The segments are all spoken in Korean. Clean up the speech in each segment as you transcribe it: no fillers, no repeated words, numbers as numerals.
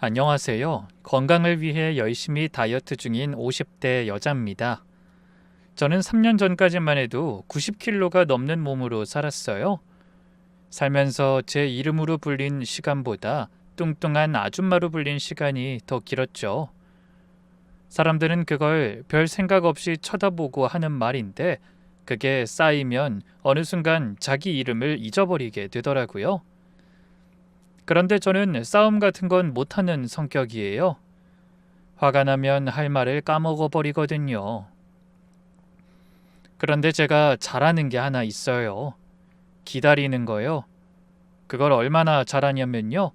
안녕하세요. 건강을 위해 열심히 다이어트 중인 50대 여자입니다. 저는 3년 전까지만 해도 90kg가 넘는 몸으로 살았어요. 살면서 제 이름으로 불린 시간보다 뚱뚱한 아줌마로 불린 시간이 더 길었죠. 사람들은 그걸 별 생각 없이 쳐다보고 하는 말인데 그게 쌓이면 어느 순간 자기 이름을 잊어버리게 되더라고요. 그런데 저는 싸움 같은 건 못하는 성격이에요. 화가 나면 할 말을 까먹어 버리거든요. 그런데 제가 잘하는 게 하나 있어요. 기다리는 거요. 그걸 얼마나 잘하냐면요.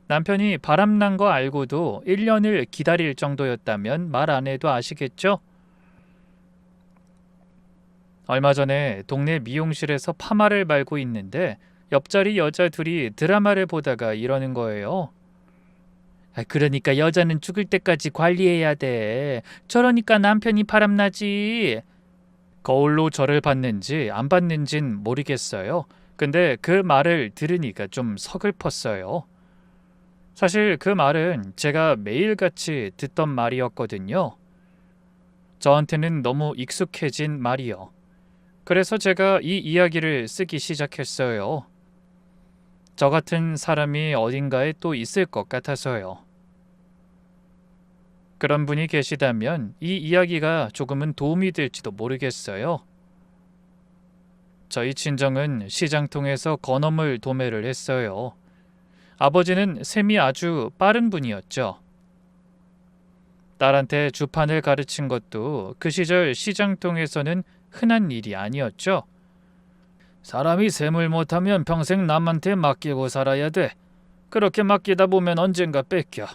남편이 바람난 거 알고도 1년을 기다릴 정도였다면 말 안 해도 아시겠죠? 얼마 전에 동네 미용실에서 파마를 말고 있는데 옆자리 여자 둘이 드라마를 보다가 이러는 거예요. 그러니까 여자는 죽을 때까지 관리해야 돼. 저러니까 남편이 바람나지. 거울로 저를 봤는지 안 봤는진 모르겠어요. 근데 그 말을 들으니까 좀 서글펐어요. 사실 그 말은 제가 매일같이 듣던 말이었거든요. 저한테는 너무 익숙해진 말이요. 그래서 제가 이 이야기를 쓰기 시작했어요. 저 같은 사람이 어딘가에 또 있을 것 같아서요. 그런 분이 계시다면 이 이야기가 조금은 도움이 될지도 모르겠어요. 저희 친정은 시장통에서 건어물 도매를 했어요. 아버지는 셈이 아주 빠른 분이었죠. 딸한테 주판을 가르친 것도 그 시절 시장통에서는 흔한 일이 아니었죠. 사람이 셈을 못하면 평생 남한테 맡기고 살아야 돼. 그렇게 맡기다 보면 언젠가 뺏겨.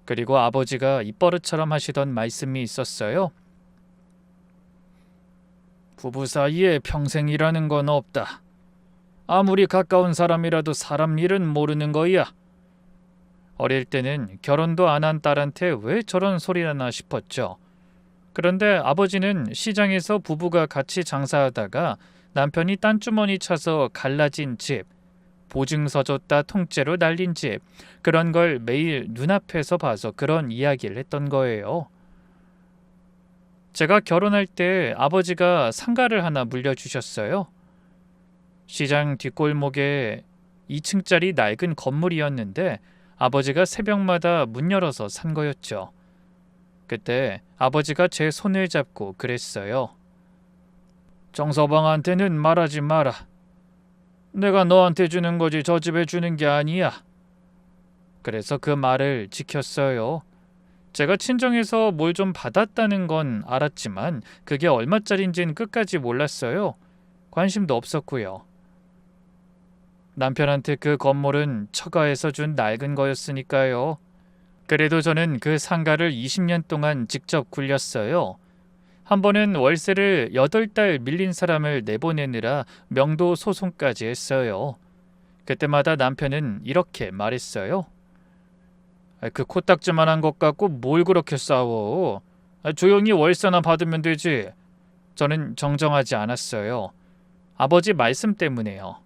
그리고 아버지가 입버릇처럼 하시던 말씀이 있었어요. 부부 사이에 평생이라는 건 없다. 아무리 가까운 사람이라도 사람 일은 모르는 거야. 어릴 때는 결혼도 안 한 딸한테 왜 저런 소리라나 싶었죠. 그런데 아버지는 시장에서 부부가 같이 장사하다가 남편이 딴주머니 차서 갈라진 집, 보증서 줬다 통째로 날린 집, 그런 걸 매일 눈앞에서 봐서 그런 이야기를 했던 거예요. 제가 결혼할 때 아버지가 상가를 하나 물려주셨어요. 시장 뒷골목에 2층짜리 낡은 건물이었는데 아버지가 새벽마다 문 열어서 산 거였죠. 그때 아버지가 제 손을 잡고 그랬어요. 정서방한테는 말하지 마라. 내가 너한테 주는 거지 저 집에 주는 게 아니야. 그래서 그 말을 지켰어요. 제가 친정에서 뭘 좀 받았다는 건 알았지만 그게 얼마짜린진 끝까지 몰랐어요. 관심도 없었고요. 남편한테 그 건물은 처가에서 준 낡은 거였으니까요. 그래도 저는 그 상가를 20년 동안 직접 굴렸어요. 한 번은 월세를 8달 밀린 사람을 내보내느라 명도 소송까지 했어요. 그때마다 남편은 이렇게 말했어요. 그 코딱지만한 것 갖고 뭘 그렇게 싸워. 조용히 월세나 받으면 되지. 저는 정정하지 않았어요. 아버지 말씀 때문에요.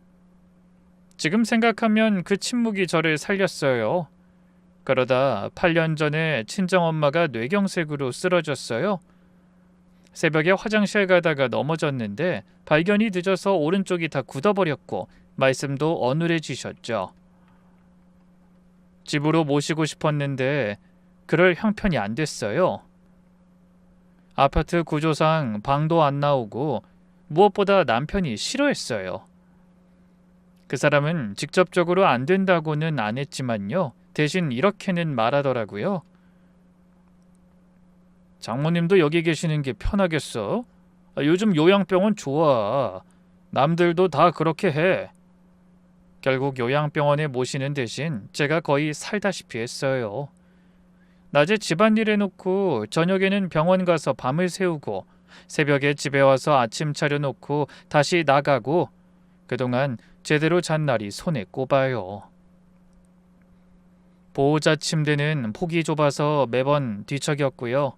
지금 생각하면 그 침묵이 저를 살렸어요. 그러다 8년 전에 친정엄마가 뇌경색으로 쓰러졌어요. 새벽에 화장실 가다가 넘어졌는데 발견이 늦어서 오른쪽이 다 굳어버렸고 말씀도 어눌해지셨죠. 집으로 모시고 싶었는데 그럴 형편이 안 됐어요. 아파트 구조상 방도 안 나오고 무엇보다 남편이 싫어했어요. 그 사람은 직접적으로 안 된다고는 안 했지만요. 대신 이렇게는 말하더라고요. 장모님도 여기 계시는 게 편하겠어? 요즘 요양병원 좋아. 남들도 다 그렇게 해. 결국 요양병원에 모시는 대신 제가 거의 살다시피 했어요. 낮에 집안일 해놓고 저녁에는 병원 가서 밤을 새우고 새벽에 집에 와서 아침 차려놓고 다시 나가고 그동안 제대로 잔 날이 손에 꼽아요. 보호자 침대는 폭이 좁아서 매번 뒤척였고요.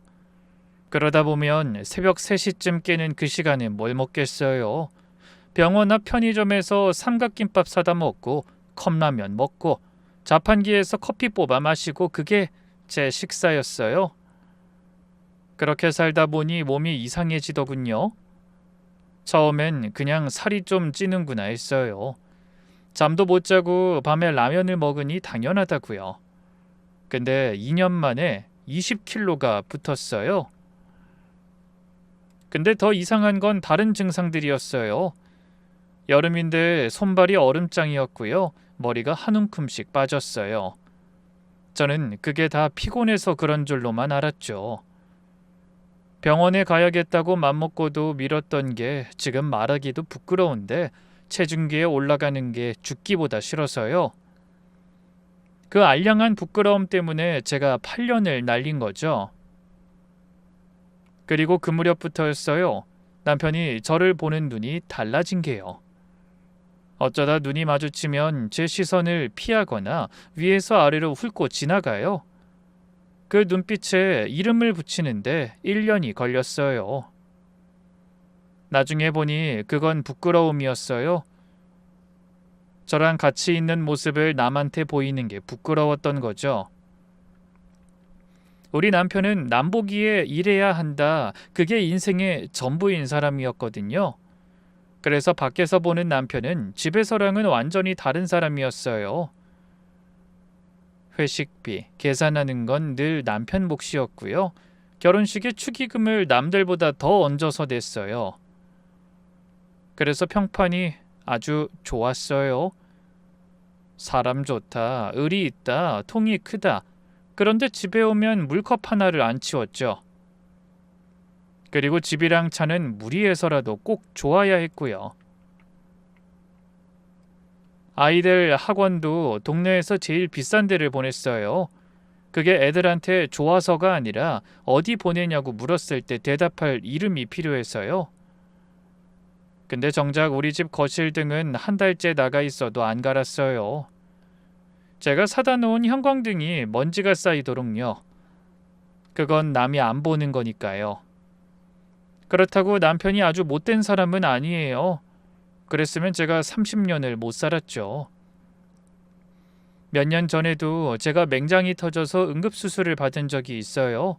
그러다 보면 새벽 3시쯤 깨는 그 시간에 뭘 먹겠어요. 병원 앞 편의점에서 삼각김밥 사다 먹고 컵라면 먹고 자판기에서 커피 뽑아 마시고 그게 제 식사였어요. 그렇게 살다 보니 몸이 이상해지더군요. 처음엔 그냥 살이 좀 찌는구나 했어요. 잠도 못 자고 밤에 라면을 먹으니 당연하다고요. 근데 2년 만에 20kg가 붙었어요. 근데 더 이상한 건 다른 증상들이었어요. 여름인데 손발이 얼음장이었고요. 머리가 한 움큼씩 빠졌어요. 저는 그게 다 피곤해서 그런 줄로만 알았죠. 병원에 가야겠다고 맘먹고도 미뤘던 게 지금 말하기도 부끄러운데 체중계에 올라가는 게 죽기보다 싫어서요. 그 알량한 부끄러움 때문에 제가 8년을 날린 거죠. 그리고 그 무렵부터였어요. 남편이 저를 보는 눈이 달라진 게요. 어쩌다 눈이 마주치면 제 시선을 피하거나 위에서 아래로 훑고 지나가요. 그 눈빛에 이름을 붙이는데 1년이 걸렸어요. 나중에 보니 그건 부끄러움이었어요. 저랑 같이 있는 모습을 남한테 보이는 게 부끄러웠던 거죠. 우리 남편은 남보기에 일해야 한다. 그게 인생의 전부인 사람이었거든요. 그래서 밖에서 보는 남편은 집에서랑은 완전히 다른 사람이었어요. 회식비, 계산하는 건 늘 남편 몫이었고요. 결혼식에 축의금을 남들보다 더 얹어서 냈어요. 그래서 평판이 아주 좋았어요. 사람 좋다, 의리 있다, 통이 크다. 그런데 집에 오면 물컵 하나를 안 치웠죠. 그리고 집이랑 차는 무리해서라도 꼭 좋아야 했고요. 아이들 학원도 동네에서 제일 비싼 데를 보냈어요. 그게 애들한테 좋아서가 아니라 어디 보내냐고 물었을 때 대답할 이름이 필요해서요. 근데 정작 우리 집 거실 등은 한 달째 나가 있어도 안 갈았어요. 제가 사다 놓은 형광등이 먼지가 쌓이도록요. 그건 남이 안 보는 거니까요. 그렇다고 남편이 아주 못된 사람은 아니에요. 그랬으면 제가 30년을 못 살았죠. 몇 년 전에도 제가 맹장이 터져서 응급수술을 받은 적이 있어요.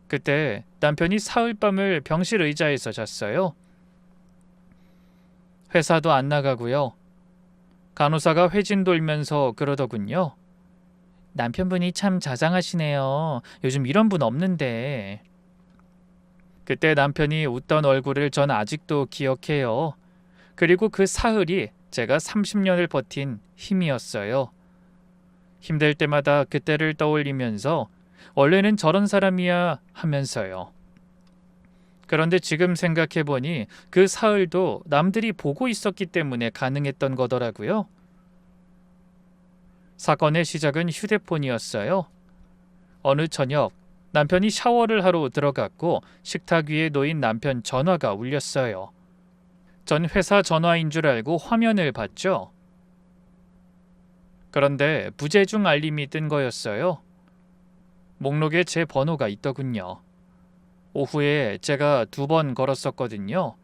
그때 남편이 사흘밤을 병실 의자에서 잤어요. 회사도 안 나가고요. 간호사가 회진 돌면서 그러더군요. 남편분이 참 자상하시네요. 요즘 이런 분 없는데. 그때 남편이 웃던 얼굴을 전 아직도 기억해요. 그리고 그 사흘이 제가 30년을 버틴 힘이었어요. 힘들 때마다 그때를 떠올리면서 원래는 저런 사람이야 하면서요. 그런데 지금 생각해보니 그 사흘도 남들이 보고 있었기 때문에 가능했던 거더라고요. 사건의 시작은 휴대폰이었어요. 어느 저녁 남편이 샤워를 하러 들어갔고 식탁 위에 놓인 남편 전화가 울렸어요. 전 회사 전화인 줄 알고 화면을 봤죠. 그런데 부재중 알림이 뜬 거였어요. 목록에 제 번호가 있더군요. 오후에 제가 2번 걸었었거든요.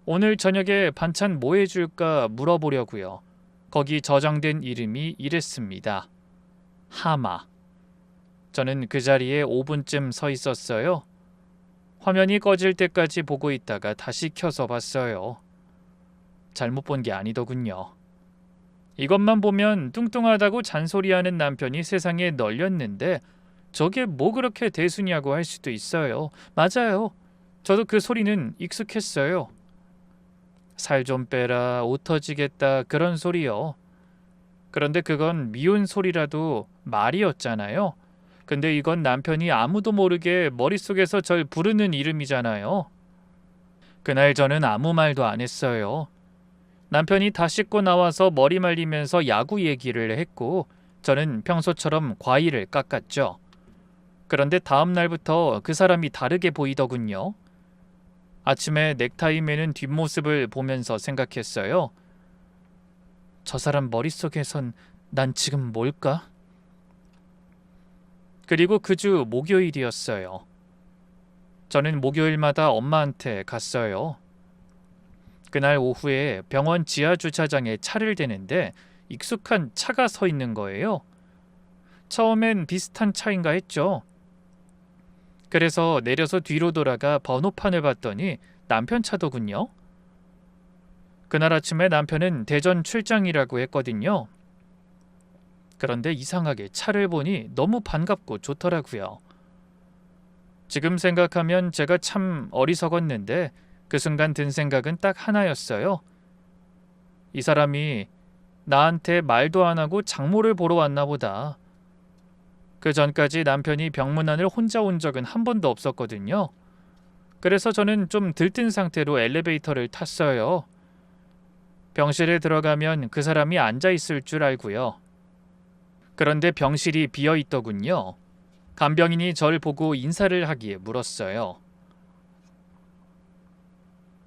오늘 저녁에 반찬 뭐 해줄까 물어보려고요. 거기 저장된 이름이 이랬습니다. 하마. 저는 그 자리에 5분쯤 서 있었어요. 화면이 꺼질 때까지 보고 있다가 다시 켜서 봤어요. 잘못 본 게 아니더군요. 이것만 보면 뚱뚱하다고 잔소리하는 남편이 세상에 널렸는데 저게 뭐 그렇게 대수냐고 할 수도 있어요. 맞아요. 저도 그 소리는 익숙했어요. 살 좀 빼라, 옷 터지겠다 그런 소리요. 그런데 그건 미운 소리라도 말이었잖아요. 근데 이건 남편이 아무도 모르게 머릿속에서 절 부르는 이름이잖아요. 그날 저는 아무 말도 안 했어요. 남편이 다 씻고 나와서 머리 말리면서 야구 얘기를 했고 저는 평소처럼 과일을 깎았죠. 그런데 다음 날부터 그 사람이 다르게 보이더군요. 아침에 넥타이 매는 뒷모습을 보면서 생각했어요. 저 사람 머릿속에선 난 지금 뭘까? 그리고 그 주 목요일이었어요. 저는 목요일마다 엄마한테 갔어요. 그날 오후에 병원 지하 주차장에 차를 대는데 익숙한 차가 서 있는 거예요. 처음엔 비슷한 차인가 했죠. 그래서 내려서 뒤로 돌아가 번호판을 봤더니 남편 차더군요. 그날 아침에 남편은 대전 출장이라고 했거든요. 그런데 이상하게 차를 보니 너무 반갑고 좋더라고요. 지금 생각하면 제가 참 어리석었는데 그 순간 든 생각은 딱 하나였어요. 이 사람이 나한테 말도 안 하고 장모를 보러 왔나 보다. 그 전까지 남편이 병문안을 혼자 온 적은 한 번도 없었거든요. 그래서 저는 좀 들뜬 상태로 엘리베이터를 탔어요. 병실에 들어가면 그 사람이 앉아 있을 줄 알고요. 그런데 병실이 비어 있더군요. 간병인이 절 보고 인사를 하기에 물었어요.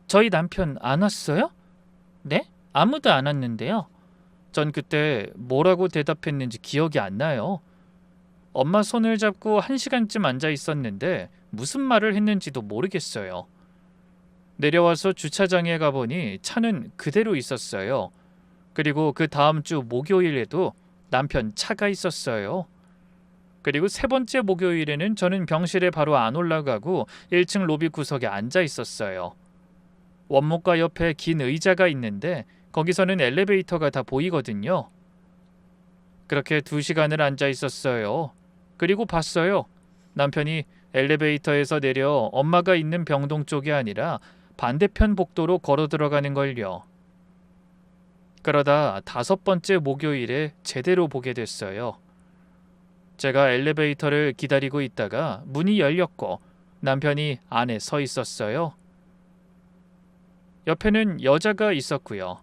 저희 남편 안 왔어요? 네? 아무도 안 왔는데요. 전 그때 뭐라고 대답했는지 기억이 안 나요. 엄마 손을 잡고 1시간쯤 앉아 있었는데 무슨 말을 했는지도 모르겠어요. 내려와서 주차장에 가보니 차는 그대로 있었어요. 그리고 그 다음 주 목요일에도 남편 차가 있었어요. 그리고 세 번째 목요일에는 저는 병실에 바로 안 올라가고 1층 로비 구석에 앉아 있었어요. 원목과 옆에 긴 의자가 있는데 거기서는 엘리베이터가 다 보이거든요. 그렇게 2시간을 앉아 있었어요. 그리고 봤어요. 남편이 엘리베이터에서 내려 엄마가 있는 병동 쪽이 아니라 반대편 복도로 걸어 들어가는 걸요. 그러다 5번째 목요일에 제대로 보게 됐어요. 제가 엘리베이터를 기다리고 있다가 문이 열렸고 남편이 안에 서 있었어요. 옆에는 여자가 있었고요.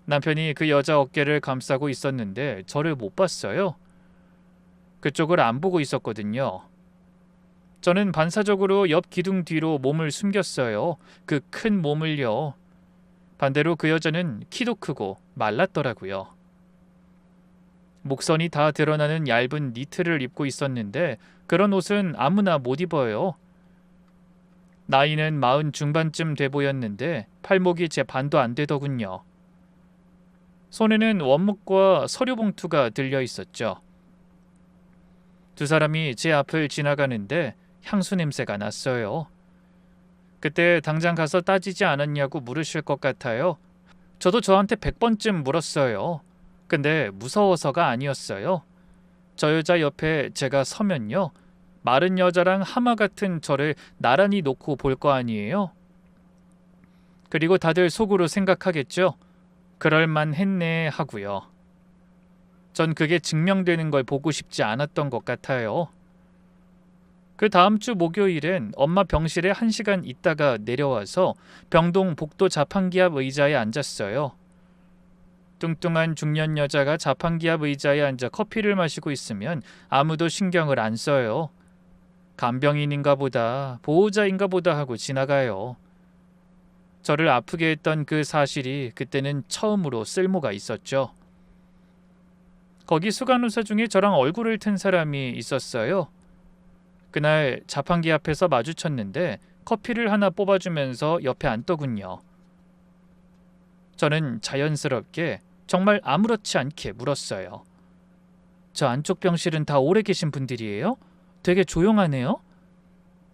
남편이 그 여자 어깨를 감싸고 있었는데 저를 못 봤어요. 그쪽을 안 보고 있었거든요. 저는 반사적으로 옆 기둥 뒤로 몸을 숨겼어요. 그 큰 몸을요. 반대로 그 여자는 키도 크고 말랐더라고요. 목선이 다 드러나는 얇은 니트를 입고 있었는데 그런 옷은 아무나 못 입어요. 나이는 40 중반쯤 돼 보였는데 팔목이 제 반도 안 되더군요. 손에는 원목과 서류 봉투가 들려 있었죠. 두 사람이 제 앞을 지나가는데 향수 냄새가 났어요. 그때 당장 가서 따지지 않았냐고 물으실 것 같아요. 저도 저한테 100번쯤 물었어요. 근데 무서워서가 아니었어요. 저 여자 옆에 제가 서면요. 마른 여자랑 하마 같은 저를 나란히 놓고 볼 거 아니에요. 그리고 다들 속으로 생각하겠죠. 그럴만했네 하고요. 전 그게 증명되는 걸 보고 싶지 않았던 것 같아요. 그 다음 주 목요일엔 엄마 병실에 1시간 있다가 내려와서 병동 복도 자판기 앞 의자에 앉았어요. 뚱뚱한 중년 여자가 자판기 앞 의자에 앉아 커피를 마시고 있으면 아무도 신경을 안 써요. 간병인인가 보다, 보호자인가 보다 하고 지나가요. 저를 아프게 했던 그 사실이 그때는 처음으로 쓸모가 있었죠. 거기 수간호사 중에 저랑 얼굴을 튼 사람이 있었어요. 그날 자판기 앞에서 마주쳤는데 커피를 하나 뽑아주면서 옆에 앉더군요. 저는 자연스럽게 정말 아무렇지 않게 물었어요. 저 안쪽 병실은 다 오래 계신 분들이에요? 되게 조용하네요.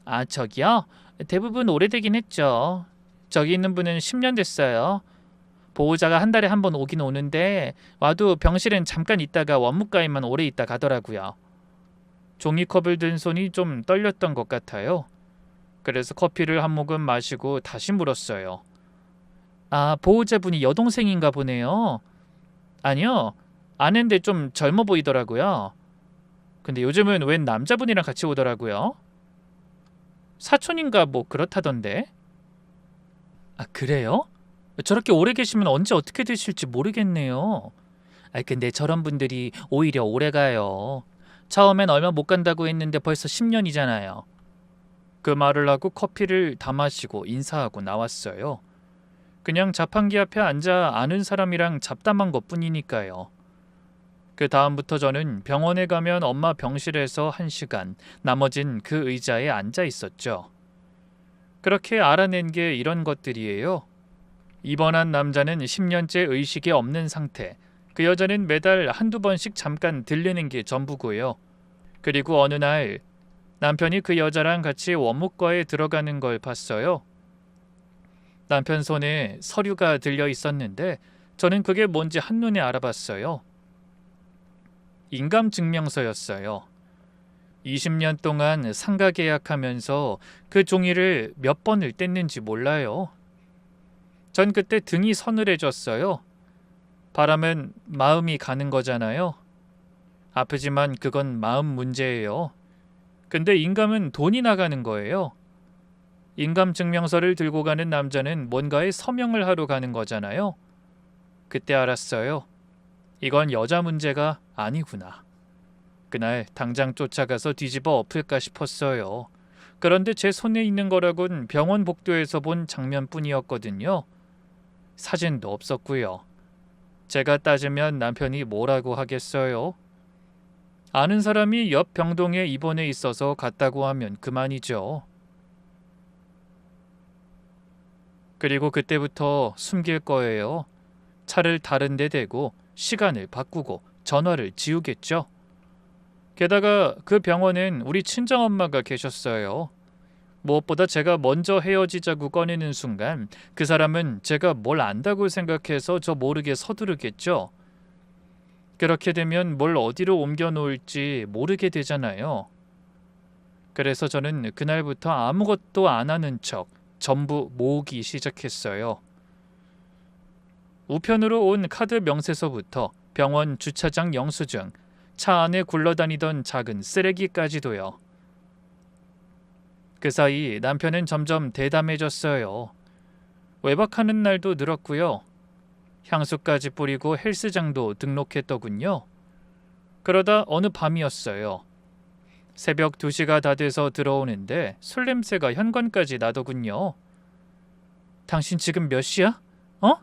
아, 저기요? 대부분 오래되긴 했죠. 저기 있는 분은 10년 됐어요. 보호자가 한 달에 한 번 오긴 오는데 와도 병실엔 잠깐 있다가 원무과에만 오래 있다 가더라고요. 종이컵을 든 손이 좀 떨렸던 것 같아요. 그래서 커피를 한 모금 마시고 다시 물었어요. 아, 보호자분이 여동생인가 보네요. 아니요, 아는데 좀 젊어 보이더라고요. 근데 요즘은 웬 남자분이랑 같이 오더라고요. 사촌인가 뭐 그렇다던데. 아, 그래요? 저렇게 오래 계시면 언제 어떻게 되실지 모르겠네요. 아, 근데 저런 분들이 오히려 오래 가요. 처음엔 얼마 못 간다고 했는데 벌써 10년이잖아요. 그 말을 하고 커피를 다 마시고 인사하고 나왔어요. 그냥 자판기 앞에 앉아 아는 사람이랑 잡담한 것뿐이니까요. 그 다음부터 저는 병원에 가면 엄마 병실에서 1시간, 나머진 그 의자에 앉아 있었죠. 그렇게 알아낸 게 이런 것들이에요. 입원한 남자는 10년째 의식이 없는 상태, 그 여자는 매달 한두 번씩 잠깐 들르는 게 전부고요. 그리고 어느 날 남편이 그 여자랑 같이 원무과에 들어가는 걸 봤어요. 남편 손에 서류가 들려 있었는데 저는 그게 뭔지 한눈에 알아봤어요. 인감증명서였어요. 20년 동안 상가 계약하면서 그 종이를 몇 번을 뗐는지 몰라요. 전 그때 등이 서늘해졌어요. 바람은 마음이 가는 거잖아요. 아프지만 그건 마음 문제예요. 근데 인감은 돈이 나가는 거예요. 인감증명서를 들고 가는 남자는 뭔가에 서명을 하러 가는 거잖아요. 그때 알았어요. 이건 여자 문제가 아니구나. 그날 당장 쫓아가서 뒤집어 엎을까 싶었어요. 그런데 제 손에 있는 거라곤 병원 복도에서 본 장면뿐이었거든요. 사진도 없었고요. 제가 따지면 남편이 뭐라고 하겠어요? 아는 사람이 옆 병동에 입원해 있어서 갔다고 하면 그만이죠. 그리고 그때부터 숨길 거예요. 차를 다른 데 대고 시간을 바꾸고 전화를 지우겠죠. 게다가 그 병원엔 우리 친정엄마가 계셨어요. 무엇보다 제가 먼저 헤어지자고 꺼내는 순간 그 사람은 제가 뭘 안다고 생각해서 저 모르게 서두르겠죠. 그렇게 되면 뭘 어디로 옮겨 놓을지 모르게 되잖아요. 그래서 저는 그날부터 아무것도 안 하는 척 전부 모으기 시작했어요. 우편으로 온 카드 명세서부터 병원 주차장 영수증, 차 안에 굴러다니던 작은 쓰레기까지도요. 그 사이 남편은 점점 대담해졌어요. 외박하는 날도 늘었고요. 향수까지 뿌리고 헬스장도 등록했더군요. 그러다 어느 밤이었어요. 새벽 2시가 다 돼서 들어오는데 술 냄새가 현관까지 나더군요. 당신 지금 몇 시야? 어?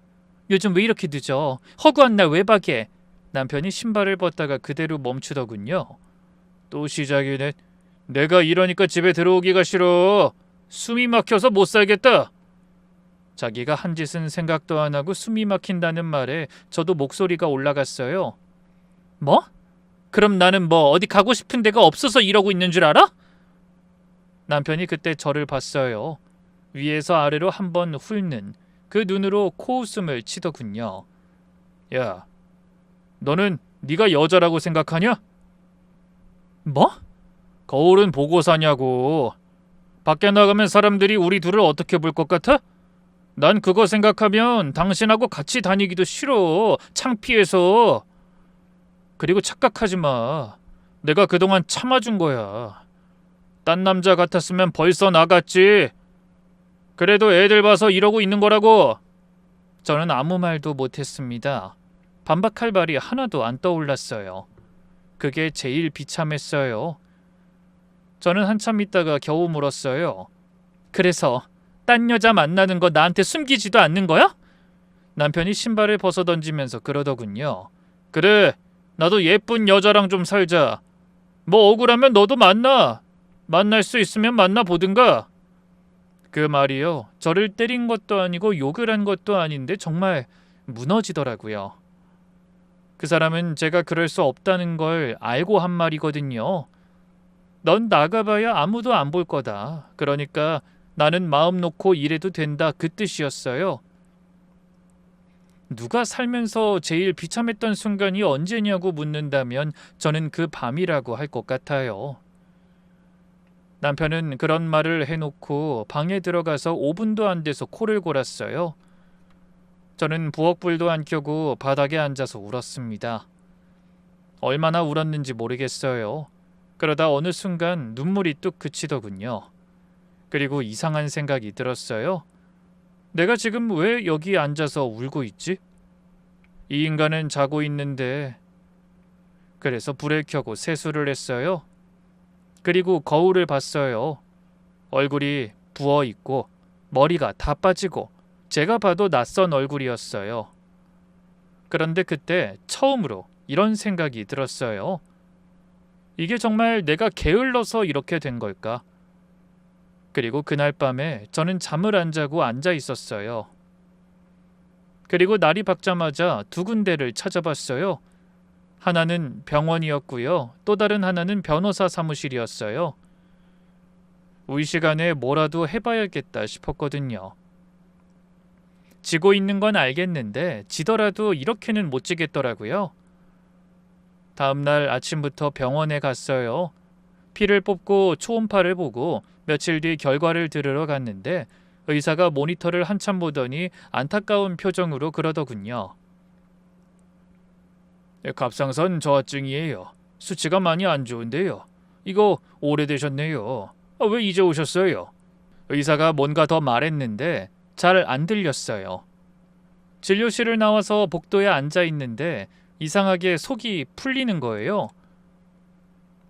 요즘 왜 이렇게 늦어? 허구한 날 외박해. 남편이 신발을 벗다가 그대로 멈추더군요. 또 시작이네. 내가 이러니까 집에 들어오기가 싫어. 숨이 막혀서 못 살겠다. 자기가 한 짓은 생각도 안 하고 숨이 막힌다는 말에 저도 목소리가 올라갔어요. 뭐? 그럼 나는 뭐 어디 가고 싶은 데가 없어서 이러고 있는 줄 알아? 남편이 그때 저를 봤어요. 위에서 아래로 한번 훑는 그 눈으로 코웃음을 치더군요. 야, 너는 네가 여자라고 생각하냐? 뭐? 거울은 보고 사냐고. 밖에 나가면 사람들이 우리 둘을 어떻게 볼 것 같아? 난 그거 생각하면 당신하고 같이 다니기도 싫어. 창피해서. 그리고 착각하지 마. 내가 그동안 참아준 거야. 딴 남자 같았으면 벌써 나갔지. 그래도 애들 봐서 이러고 있는 거라고. 저는 아무 말도 못했습니다. 반박할 말이 하나도 안 떠올랐어요. 그게 제일 비참했어요. 저는 한참 있다가 겨우 물었어요. 그래서 딴 여자 만나는 거 나한테 숨기지도 않는 거야? 남편이 신발을 벗어던지면서 그러더군요. 그래, 나도 예쁜 여자랑 좀 살자. 뭐 억울하면 너도 만나. 만날 수 있으면 만나보든가. 그 말이요. 저를 때린 것도 아니고 욕을 한 것도 아닌데 정말 무너지더라고요. 그 사람은 제가 그럴 수 없다는 걸 알고 한 말이거든요. 넌 나가봐야 아무도 안 볼 거다. 그러니까 나는 마음 놓고 일해도 된다. 그 뜻이었어요. 누가 살면서 제일 비참했던 순간이 언제냐고 묻는다면 저는 그 밤이라고 할 것 같아요. 남편은 그런 말을 해놓고 방에 들어가서 5분도 안 돼서 코를 골았어요. 저는 부엌불도 안 켜고 바닥에 앉아서 울었습니다. 얼마나 울었는지 모르겠어요. 그러다 어느 순간 눈물이 뚝 그치더군요. 그리고 이상한 생각이 들었어요. 내가 지금 왜 여기 앉아서 울고 있지? 이 인간은 자고 있는데. 그래서 불을 켜고 세수를 했어요. 그리고 거울을 봤어요. 얼굴이 부어있고 머리가 다 빠지고 제가 봐도 낯선 얼굴이었어요. 그런데 그때 처음으로 이런 생각이 들었어요. 이게 정말 내가 게을러서 이렇게 된 걸까? 그리고 그날 밤에 저는 잠을 안 자고 앉아 있었어요. 그리고 날이 밝자마자 두 군데를 찾아봤어요. 하나는 병원이었고요. 또 다른 하나는 변호사 사무실이었어요. 우리 시간에 뭐라도 해봐야겠다 싶었거든요. 지고 있는 건 알겠는데 지더라도 이렇게는 못 지겠더라고요. 다음날 아침부터 병원에 갔어요. 피를 뽑고 초음파를 보고 며칠 뒤 결과를 들으러 갔는데 의사가 모니터를 한참 보더니 안타까운 표정으로 그러더군요. 갑상선 저하증이에요. 수치가 많이 안 좋은데요. 이거 오래되셨네요. 왜 이제 오셨어요? 의사가 뭔가 더 말했는데 잘 안 들렸어요. 진료실을 나와서 복도에 앉아 있는데 이상하게 속이 풀리는 거예요.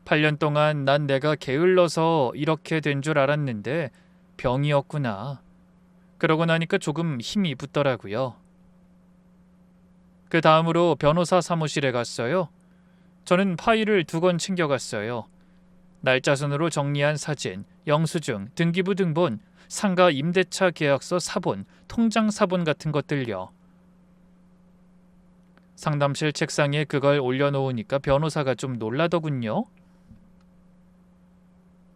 8년 동안 난 내가 게을러서 이렇게 된 줄 알았는데 병이었구나. 그러고 나니까 조금 힘이 붙더라고요. 그 다음으로 변호사 사무실에 갔어요. 저는 파일을 2권 챙겨갔어요. 날짜 순으로 정리한 사진, 영수증, 등기부 등본, 상가 임대차 계약서 사본, 통장 사본 같은 것들요. 상담실 책상에 그걸 올려놓으니까 변호사가 좀 놀라더군요.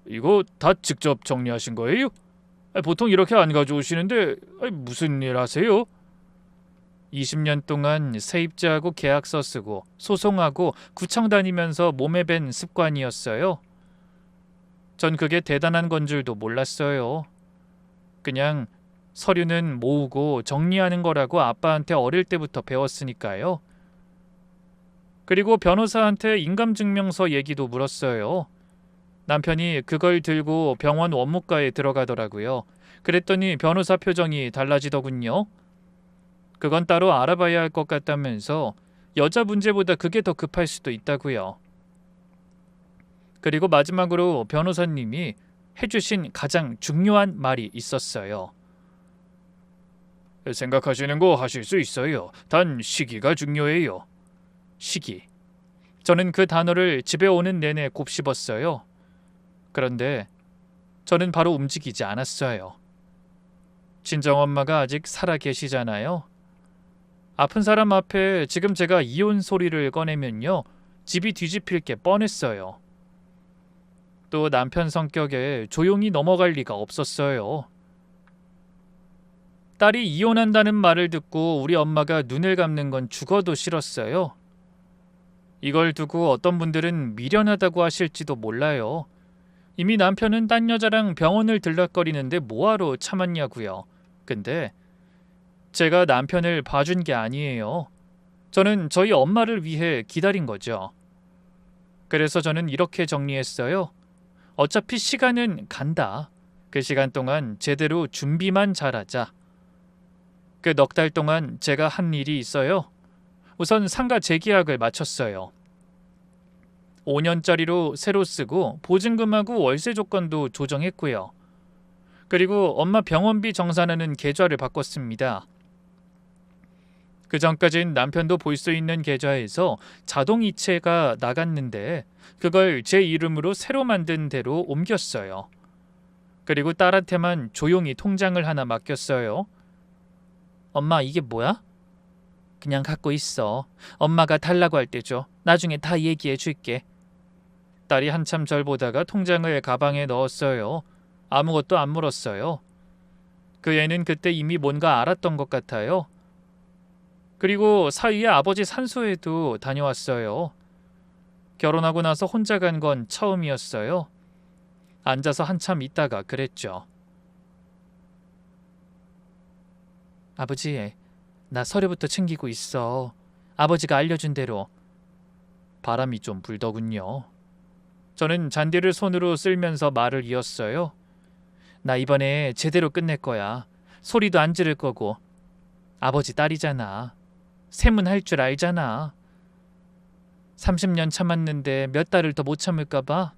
이거 다 직접 정리하신 거예요? 보통 이렇게 안 가져오시는데 무슨 일 하세요? 20년 동안 세입자하고 계약서 쓰고 소송하고 구청 다니면서 몸에 밴 습관이었어요. 전 그게 대단한 건 줄도 몰랐어요. 그냥 서류는 모으고 정리하는 거라고 아빠한테 어릴 때부터 배웠으니까요. 그리고 변호사한테 인감증명서 얘기도 물었어요. 남편이 그걸 들고 병원 원무과에 들어가더라고요. 그랬더니 변호사 표정이 달라지더군요. 그건 따로 알아봐야 할 것 같다면서 여자 문제보다 그게 더 급할 수도 있다고요. 그리고 마지막으로 변호사님이 해주신 가장 중요한 말이 있었어요. 생각하시는 거 하실 수 있어요. 단 시기가 중요해요. 시기. 저는 그 단어를 집에 오는 내내 곱씹었어요. 그런데 저는 바로 움직이지 않았어요. 친정엄마가 아직 살아 계시잖아요. 아픈 사람 앞에 지금 제가 이혼 소리를 꺼내면요. 집이 뒤집힐 게 뻔했어요. 또 남편 성격에 조용히 넘어갈 리가 없었어요. 딸이 이혼한다는 말을 듣고 우리 엄마가 눈을 감는 건 죽어도 싫었어요. 이걸 두고 어떤 분들은 미련하다고 하실지도 몰라요. 이미 남편은 딴 여자랑 병원을 들락거리는데 뭐하러 참았냐고요. 근데 제가 남편을 봐준 게 아니에요. 저는 저희 엄마를 위해 기다린 거죠. 그래서 저는 이렇게 정리했어요. 어차피 시간은 간다. 그 시간 동안 제대로 준비만 잘하자. 그 넉 달 동안 제가 한 일이 있어요. 우선 상가 재계약을 마쳤어요. 5년짜리로 새로 쓰고 보증금하고 월세 조건도 조정했고요. 그리고 엄마 병원비 정산하는 계좌를 바꿨습니다. 그 전까진 남편도 볼 수 있는 계좌에서 자동 이체가 나갔는데 그걸 제 이름으로 새로 만든 대로 옮겼어요. 그리고 딸한테만 조용히 통장을 하나 맡겼어요. 엄마 이게 뭐야? 그냥 갖고 있어. 엄마가 달라고 할 때 줘. 나중에 다 얘기해 줄게. 딸이 한참 절 보다가 통장을 가방에 넣었어요. 아무것도 안 물었어요. 그 애는 그때 이미 뭔가 알았던 것 같아요. 그리고 사이에 아버지 산소에도 다녀왔어요. 결혼하고 나서 혼자 간 건 처음이었어요. 앉아서 한참 있다가 그랬죠. 아버지, 나 서류부터 챙기고 있어. 아버지가 알려준 대로. 바람이 좀 불더군요. 저는 잔디를 손으로 쓸면서 말을 이었어요. 나 이번에 제대로 끝낼 거야. 소리도 안 지를 거고. 아버지 딸이잖아. 셈은 할 줄 알잖아. 30년 참았는데 몇 달을 더 못 참을까 봐.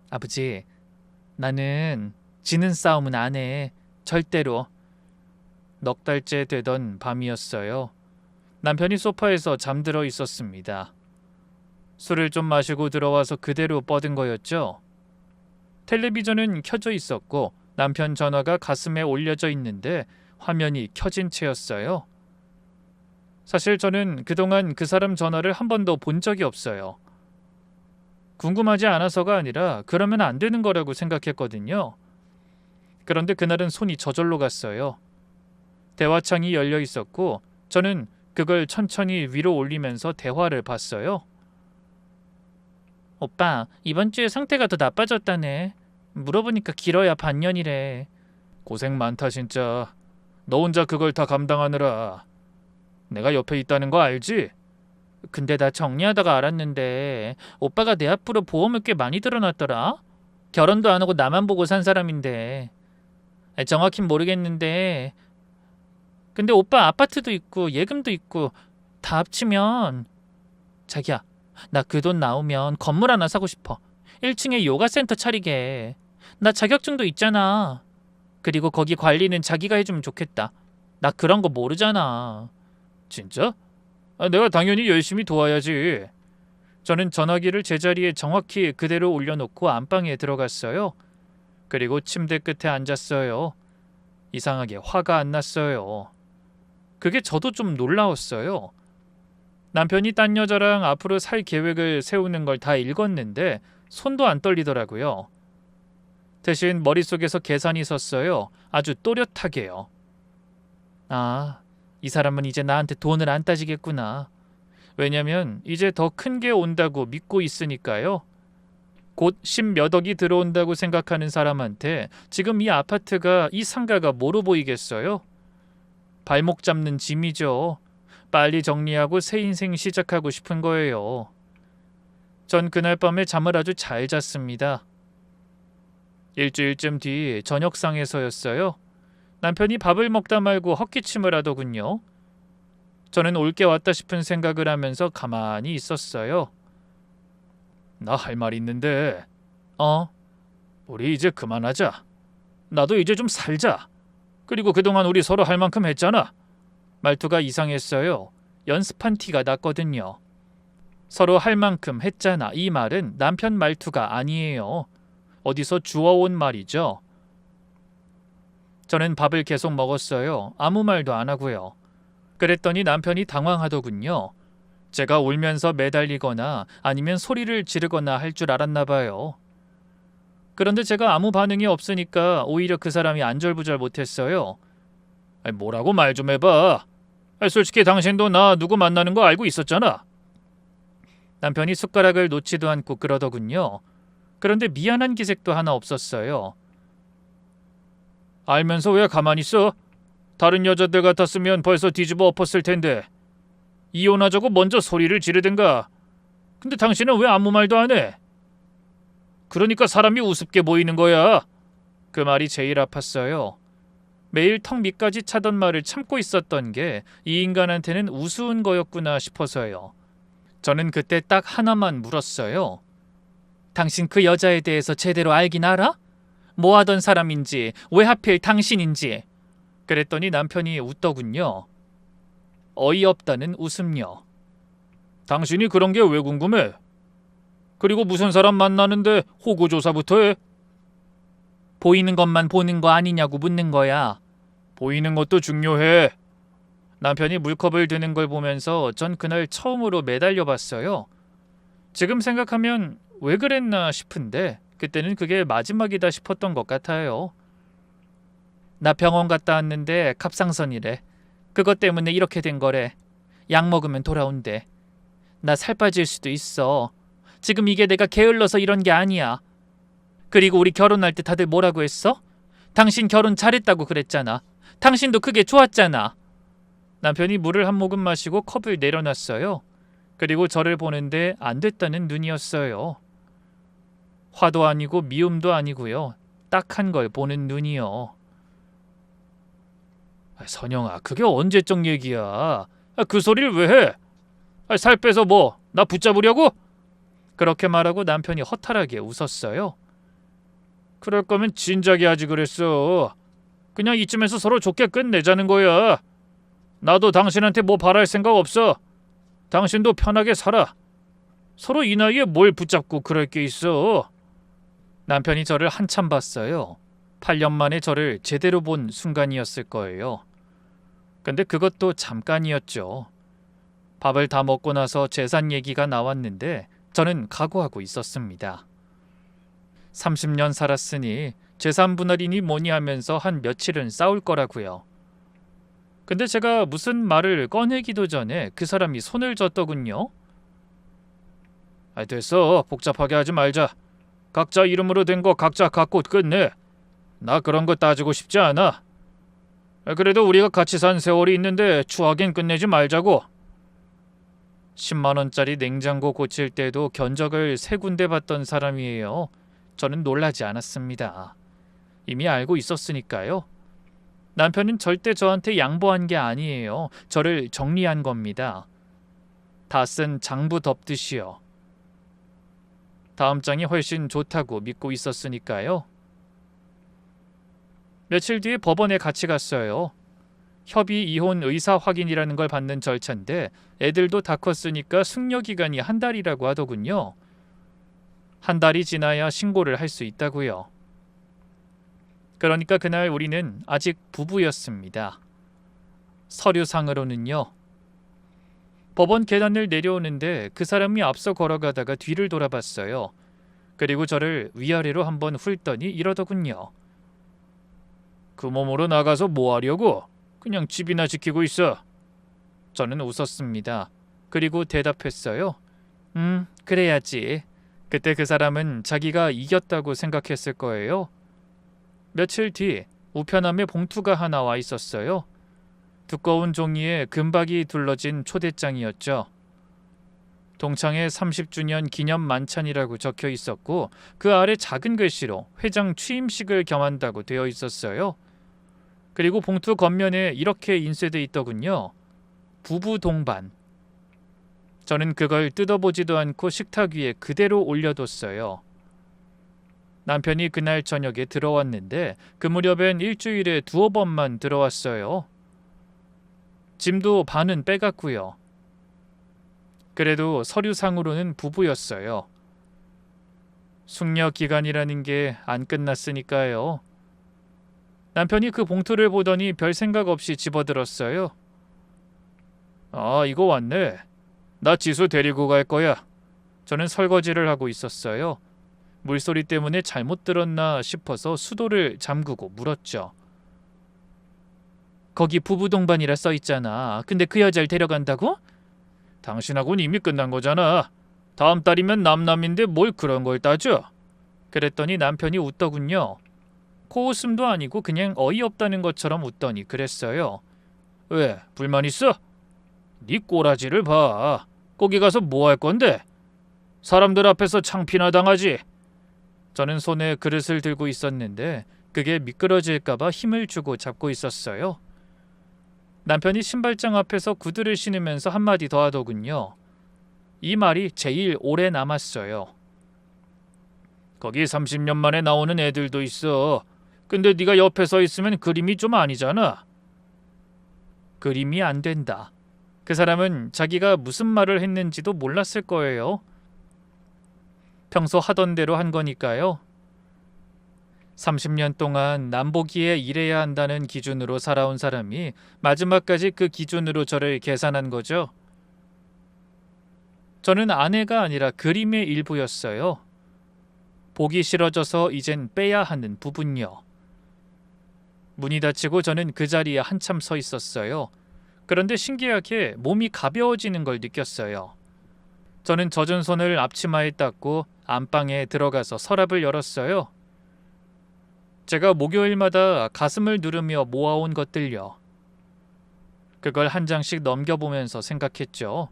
아버지, 나는 지는 싸움은 안 해. 절대로. 넉 달째 되던 밤이었어요. 남편이 소파에서 잠들어 있었습니다. 술을 좀 마시고 들어와서 그대로 뻗은 거였죠. 텔레비전은 켜져 있었고 남편 전화가 가슴에 올려져 있는데 화면이 켜진 채였어요. 사실 저는 그동안 그 사람 전화를 한 번도 본 적이 없어요. 궁금하지 않아서가 아니라 그러면 안 되는 거라고 생각했거든요. 그런데 그날은 손이 저절로 갔어요. 대화창이 열려 있었고 저는 그걸 천천히 위로 올리면서 대화를 봤어요. 오빠, 이번 주에 상태가 더 나빠졌다네. 물어보니까 길어야 반년이래. 고생 많다 진짜. 너 혼자 그걸 다 감당하느라. 내가 옆에 있다는 거 알지? 근데 나 정리하다가 알았는데 오빠가 내 앞으로 보험을 꽤 많이 들어놨더라. 결혼도 안 하고 나만 보고 산 사람인데. 정확히는 모르겠는데 근데 오빠 아파트도 있고 예금도 있고 다 합치면 자기야, 나 그 돈 나오면 건물 하나 사고 싶어. 1층에 요가 센터 차리게. 나 자격증도 있잖아. 그리고 거기 관리는 자기가 해주면 좋겠다. 나 그런 거 모르잖아. 진짜? 내가 당연히 열심히 도와야지. 저는 전화기를 제자리에 정확히 그대로 올려놓고 안방에 들어갔어요. 그리고 침대 끝에 앉았어요. 이상하게 화가 안 났어요. 그게 저도 좀 놀라웠어요. 남편이 딴 여자랑 앞으로 살 계획을 세우는 걸 다 읽었는데 손도 안 떨리더라고요. 대신 머릿속에서 계산이 섰어요. 아주 또렷하게요. 아, 이 사람은 이제 나한테 돈을 안 따지겠구나. 왜냐면 이제 더 큰 게 온다고 믿고 있으니까요. 곧 10몇 억이 들어온다고 생각하는 사람한테 지금 이 아파트가, 이 상가가 뭐로 보이겠어요? 발목 잡는 짐이죠. 빨리 정리하고 새 인생 시작하고 싶은 거예요. 전 그날 밤에 잠을 아주 잘 잤습니다. 일주일쯤 뒤 저녁상에서였어요. 남편이 밥을 먹다 말고 헛기침을 하더군요. 저는 올 게 왔다 싶은 생각을 하면서 가만히 있었어요. 나 할 말 있는데. 우리 이제 그만하자. 나도 이제 좀 살자. 그리고 그동안 우리 서로 할 만큼 했잖아. 말투가 이상했어요. 연습한 티가 났거든요. 서로 할 만큼 했잖아. 이 말은 남편 말투가 아니에요. 어디서 주워온 말이죠. 저는 밥을 계속 먹었어요. 아무 말도 안 하고요. 그랬더니 남편이 당황하더군요. 제가 울면서 매달리거나 아니면 소리를 지르거나 할 줄 알았나 봐요. 그런데 제가 아무 반응이 없으니까 오히려 그 사람이 안절부절 못했어요. 뭐라고 말 좀 해봐. 솔직히 당신도 나 누구 만나는 거 알고 있었잖아. 남편이 숟가락을 놓지도 않고 그러더군요. 그런데 미안한 기색도 하나 없었어요. 알면서 왜 가만히 있어? 다른 여자들 같았으면 벌써 뒤집어 엎었을 텐데. 이혼하자고 먼저 소리를 지르든가. 근데 당신은 왜 아무 말도 안 해? 그러니까 사람이 우습게 보이는 거야. 그 말이 제일 아팠어요. 매일 턱 밑까지 차던 말을 참고 있었던 게 이 인간한테는 우스운 거였구나 싶어서요. 저는 그때 딱 하나만 물었어요. 당신 그 여자에 대해서 제대로 알긴 알아? 뭐 하던 사람인지, 왜 하필 당신인지. 그랬더니 남편이 웃더군요. 어이없다는 웃음요. 당신이 그런 게 왜 궁금해? 그리고 무슨 사람 만나는데 호구조사부터 해? 보이는 것만 보는 거 아니냐고 묻는 거야. 보이는 것도 중요해. 남편이 물컵을 드는 걸 보면서 전 그날 처음으로 매달려 봤어요. 지금 생각하면 왜 그랬나 싶은데 그때는 그게 마지막이다 싶었던 것 같아요. 나 병원 갔다 왔는데 갑상선이래. 그것 때문에 이렇게 된 거래. 약 먹으면 돌아온대. 나 살 빠질 수도 있어. 지금 이게 내가 게을러서 이런 게 아니야. 그리고 우리 결혼할 때 다들 뭐라고 했어? 당신 결혼 잘했다고 그랬잖아. 당신도 그게 좋았잖아. 남편이 물을 한 모금 마시고 컵을 내려놨어요. 그리고 저를 보는데 안 됐다는 눈이었어요. 화도 아니고 미움도 아니고요. 딱한 걸 보는 눈이요. 선영아, 그게 언제적 얘기야? 그 소리를 왜 해? 살 빼서 뭐, 나 붙잡으려고? 그렇게 말하고 남편이 허탈하게 웃었어요. 그럴 거면 진작에 하지 그랬어. 그냥 이쯤에서 서로 좋게 끝내자는 거야. 나도 당신한테 뭐 바랄 생각 없어. 당신도 편하게 살아. 서로 이 나이에 뭘 붙잡고 그럴 게 있어. 남편이 저를 한참 봤어요. 8년 만에 저를 제대로 본 순간이었을 거예요. 근데 그것도 잠깐이었죠. 밥을 다 먹고 나서 재산 얘기가 나왔는데 저는 각오하고 있었습니다. 30년 살았으니 재산 분할이니 뭐니 하면서 한 며칠은 싸울 거라고요. 근데 제가 무슨 말을 꺼내기도 전에 그 사람이 손을 졌더군요. 됐어. 복잡하게 하지 말자. 각자 이름으로 된 거 각자 갖고 끝내. 나 그런 거 따지고 싶지 않아. 그래도 우리가 같이 산 세월이 있는데 추하긴 끝내지 말자고. 10만 원짜리 냉장고 고칠 때도 견적을 3군데 받던 사람이에요. 저는 놀라지 않았습니다. 이미 알고 있었으니까요. 남편은 절대 저한테 양보한 게 아니에요. 저를 정리한 겁니다. 다 쓴 장부 덮듯이요. 다음 장이 훨씬 좋다고 믿고 있었으니까요. 며칠 뒤에 법원에 같이 갔어요. 협의 이혼 의사 확인이라는 걸 받는 절차인데 애들도 다 컸으니까 숙려기간이 1달이라고 하더군요. 1달이 지나야 신고를 할 수 있다고요. 그러니까 그날 우리는 아직 부부였습니다. 서류상으로는요. 법원 계단을 내려오는데 그 사람이 앞서 걸어가다가 뒤를 돌아봤어요. 그리고 저를 위아래로 한번 훑더니 이러더군요. 그 몸으로 나가서 뭐 하려고? 그냥 집이나 지키고 있어. 저는 웃었습니다. 그리고 대답했어요. 그래야지. 그때 그 사람은 자기가 이겼다고 생각했을 거예요. 며칠 뒤 우편함에 봉투가 하나 와 있었어요. 두꺼운 종이에 금박이 둘러진 초대장이었죠. 동창회 30주년 기념 만찬이라고 적혀 있었고 그 아래 작은 글씨로 회장 취임식을 겸한다고 되어 있었어요. 그리고 봉투 겉면에 이렇게 인쇄돼 있더군요. 부부 동반. 저는 그걸 뜯어보지도 않고 식탁 위에 그대로 올려뒀어요. 남편이 그날 저녁에 들어왔는데 그 무렵엔 일주일에 2번만 들어왔어요. 짐도 반은 빼갔고요. 그래도 서류상으로는 부부였어요. 숙려 기간이라는 게 안 끝났으니까요. 남편이 그 봉투를 보더니 별 생각 없이 집어들었어요. 이거 왔네. 나 지수 데리고 갈 거야. 저는 설거지를 하고 있었어요. 물소리 때문에 잘못 들었나 싶어서 수도를 잠그고 물었죠. 거기 부부 동반이라 써 있잖아. 근데 그 여자를 데려간다고? 당신하고는 이미 끝난 거잖아. 다음 달이면 남남인데 뭘 그런 걸 따져? 그랬더니 남편이 웃더군요. 코웃음도 아니고 그냥 어이없다는 것처럼 웃더니 그랬어요. 왜? 불만 있어? 네 꼬라지를 봐. 거기 가서 뭐 할 건데? 사람들 앞에서 창피나 당하지. 저는 손에 그릇을 들고 있었는데 그게 미끄러질까봐 힘을 주고 잡고 있었어요. 남편이 신발장 앞에서 구두를 신으면서 한마디 더 하더군요. 이 말이 제일 오래 남았어요. 거기 30년 만에 나오는 애들도 있어. 근데 네가 옆에 서 있으면 그림이 좀 아니잖아. 그림이 안 된다. 그 사람은 자기가 무슨 말을 했는지도 몰랐을 거예요. 평소 하던 대로 한 거니까요. 30년 동안 남보기에 일해야 한다는 기준으로 살아온 사람이 마지막까지 그 기준으로 저를 계산한 거죠. 저는 아내가 아니라 그림의 일부였어요. 보기 싫어져서 이젠 빼야 하는 부분요. 문이 닫히고 저는 그 자리에 한참 서 있었어요. 그런데 신기하게 몸이 가벼워지는 걸 느꼈어요. 저는 젖은 손을 앞치마에 닦고 안방에 들어가서 서랍을 열었어요. 제가 목요일마다 가슴을 누르며 모아온 것들요. 그걸 한 장씩 넘겨보면서 생각했죠.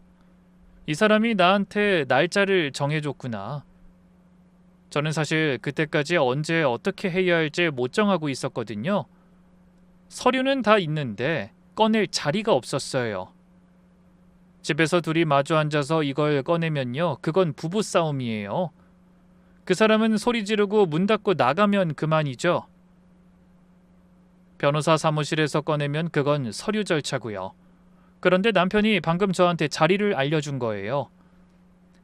이 사람이 나한테 날짜를 정해줬구나. 저는 사실 그때까지 언제 어떻게 해야 할지 못 정하고 있었거든요. 서류는 다 있는데 꺼낼 자리가 없었어요. 집에서 둘이 마주 앉아서 이걸 꺼내면요. 그건 부부싸움이에요. 그 사람은 소리 지르고 문 닫고 나가면 그만이죠. 변호사 사무실에서 꺼내면 그건 서류 절차고요. 그런데 남편이 방금 저한테 자리를 알려준 거예요.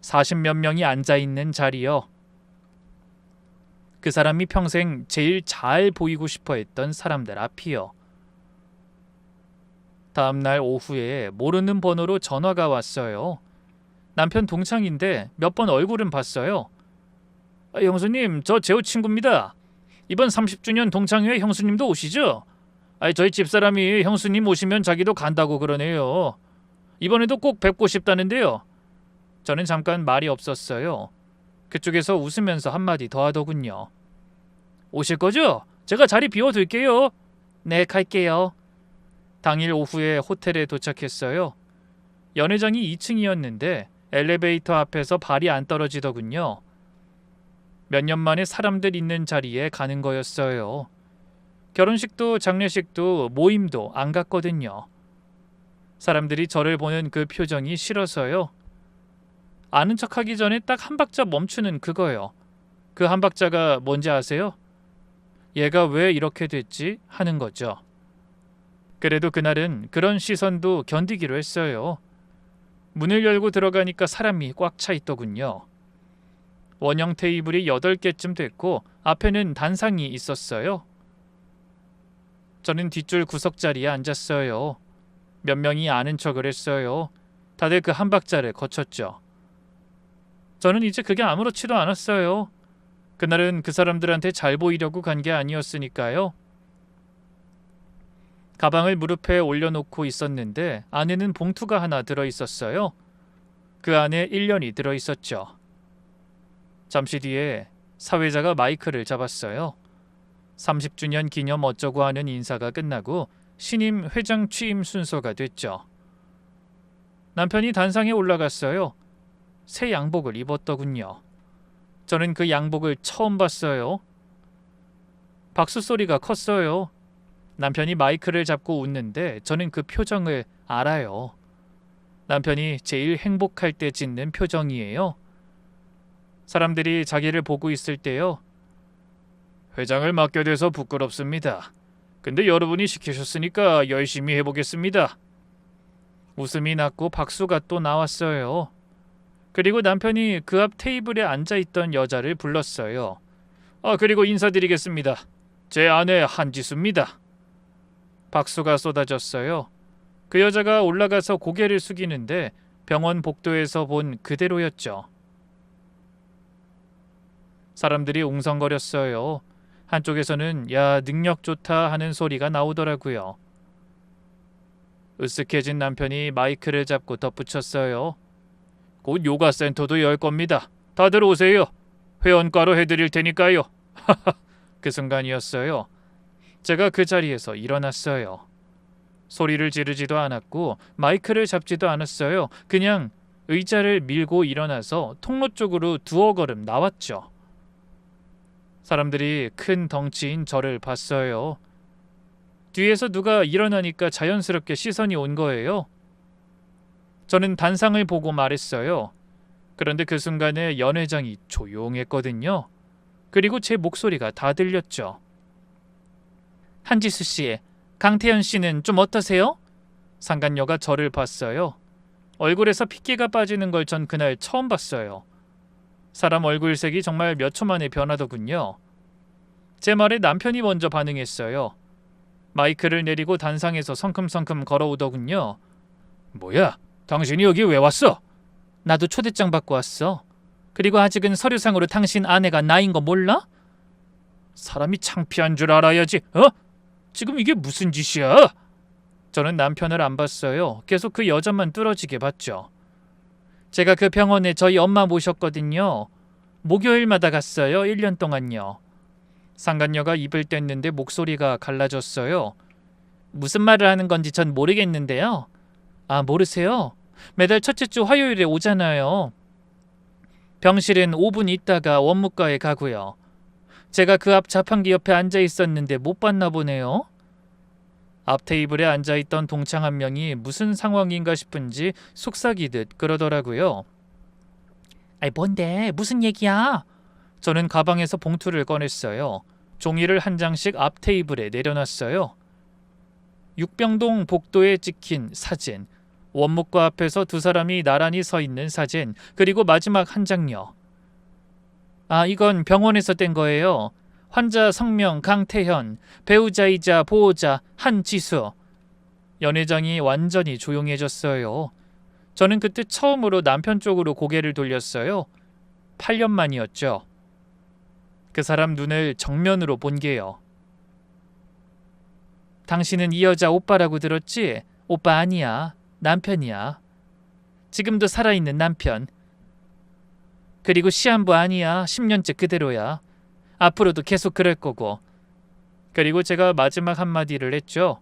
40몇 명이 앉아있는 자리요. 그 사람이 평생 제일 잘 보이고 싶어 했던 사람들 앞이요. 다음 날 오후에 모르는 번호로 전화가 왔어요. 남편 동창인데 몇 번 얼굴은 봤어요. 형수님, 저 제호 친구입니다. 이번 30주년 동창회 형수님도 오시죠? 저희 집사람이 형수님 오시면 자기도 간다고 그러네요. 이번에도 꼭 뵙고 싶다는데요. 저는 잠깐 말이 없었어요. 그쪽에서 웃으면서 한마디 더 하더군요. 오실 거죠? 제가 자리 비워둘게요. 네, 갈게요. 당일 오후에 호텔에 도착했어요. 연회장이 2층이었는데 엘리베이터 앞에서 발이 안 떨어지더군요. 몇 년 만에 사람들 있는 자리에 가는 거였어요. 결혼식도 장례식도 모임도 안 갔거든요. 사람들이 저를 보는 그 표정이 싫어서요. 아는 척하기 전에 딱 한 박자 멈추는 그거요. 그 한 박자가 뭔지 아세요? 얘가 왜 이렇게 됐지? 하는 거죠. 그래도 그날은 그런 시선도 견디기로 했어요. 문을 열고 들어가니까 사람이 꽉 차 있더군요. 원형 테이블이 8개쯤 됐고 앞에는 단상이 있었어요. 저는 뒷줄 구석자리에 앉았어요. 몇 명이 아는 척을 했어요. 다들 그 한 박자를 거쳤죠. 저는 이제 그게 아무렇지도 않았어요. 그날은 그 사람들한테 잘 보이려고 간 게 아니었으니까요. 가방을 무릎에 올려놓고 있었는데 안에는 봉투가 하나 들어있었어요. 그 안에 1년이 들어있었죠. 잠시 뒤에 사회자가 마이크를 잡았어요. 30주년 기념 어쩌고 하는 인사가 끝나고 신임 회장 취임 순서가 됐죠. 남편이 단상에 올라갔어요. 새 양복을 입었더군요. 저는 그 양복을 처음 봤어요. 박수 소리가 컸어요. 남편이 마이크를 잡고 웃는데 저는 그 표정을 알아요. 남편이 제일 행복할 때 짓는 표정이에요. 사람들이 자기를 보고 있을 때요. 회장을 맡게 돼서 부끄럽습니다. 근데 여러분이 시키셨으니까 열심히 해보겠습니다. 웃음이 났고 박수가 또 나왔어요. 그리고 남편이 그 앞 테이블에 앉아있던 여자를 불렀어요. 그리고 인사드리겠습니다. 제 아내 한지수입니다. 박수가 쏟아졌어요. 그 여자가 올라가서 고개를 숙이는데 병원 복도에서 본 그대로였죠. 사람들이 웅성거렸어요. 한쪽에서는 야, 능력 좋다 하는 소리가 나오더라고요. 으쓱해진 남편이 마이크를 잡고 덧붙였어요. 곧 요가 센터도 열 겁니다. 다들 오세요. 회원가로 해드릴 테니까요. 그 순간이었어요. 제가 그 자리에서 일어났어요. 소리를 지르지도 않았고 마이크를 잡지도 않았어요. 그냥 의자를 밀고 일어나서 통로 쪽으로 두어 걸음 나왔죠. 사람들이 큰 덩치인 저를 봤어요. 뒤에서 누가 일어나니까 자연스럽게 시선이 온 거예요. 저는 단상을 보고 말했어요. 그런데 그 순간에 연회장이 조용했거든요. 그리고 제 목소리가 다 들렸죠. 한지수 씨, 강태현 씨는 좀 어떠세요? 상간녀가 저를 봤어요. 얼굴에서 핏기가 빠지는 걸 전 그날 처음 봤어요. 사람 얼굴색이 정말 몇 초 만에 변하더군요. 제 말에 남편이 먼저 반응했어요. 마이크를 내리고 단상에서 성큼성큼 걸어오더군요. 뭐야? 당신이 여기 왜 왔어? 나도 초대장 받고 왔어. 그리고 아직은 서류상으로 당신 아내가 나인 거 몰라? 사람이 창피한 줄 알아야지. 지금 이게 무슨 짓이야? 저는 남편을 안 봤어요. 계속 그 여자만 뚫어지게 봤죠. 제가 그 병원에 저희 엄마 모셨거든요. 목요일마다 갔어요. 1년 동안요. 상간녀가 입을 뗐는데 목소리가 갈라졌어요. 무슨 말을 하는 건지 전 모르겠는데요. 모르세요? 매달 첫째 주 화요일에 오잖아요. 병실은 5분 있다가 원무과에 가고요. 제가 그 앞 자판기 옆에 앉아 있었는데 못 봤나 보네요. 앞 테이블에 앉아있던 동창 한 명이 무슨 상황인가 싶은지 속삭이듯 그러더라고요. 뭔데? 무슨 얘기야? 저는 가방에서 봉투를 꺼냈어요. 종이를 한 장씩 앞 테이블에 내려놨어요. 육병동 복도에 찍힌 사진, 원무과 앞에서 두 사람이 나란히 서 있는 사진, 그리고 마지막 한 장요. 이건 병원에서 뗀 거예요. 환자 성명 강태현, 배우자이자 보호자 한지수. 연회장이 완전히 조용해졌어요. 저는 그때 처음으로 남편 쪽으로 고개를 돌렸어요. 8년 만이었죠. 그 사람 눈을 정면으로 본 게요. 당신은 이 여자 오빠라고 들었지? 오빠 아니야. 남편이야. 지금도 살아있는 남편. 그리고 시한부 아니야. 10년째 그대로야. 앞으로도 계속 그럴 거고. 그리고 제가 마지막 한마디를 했죠.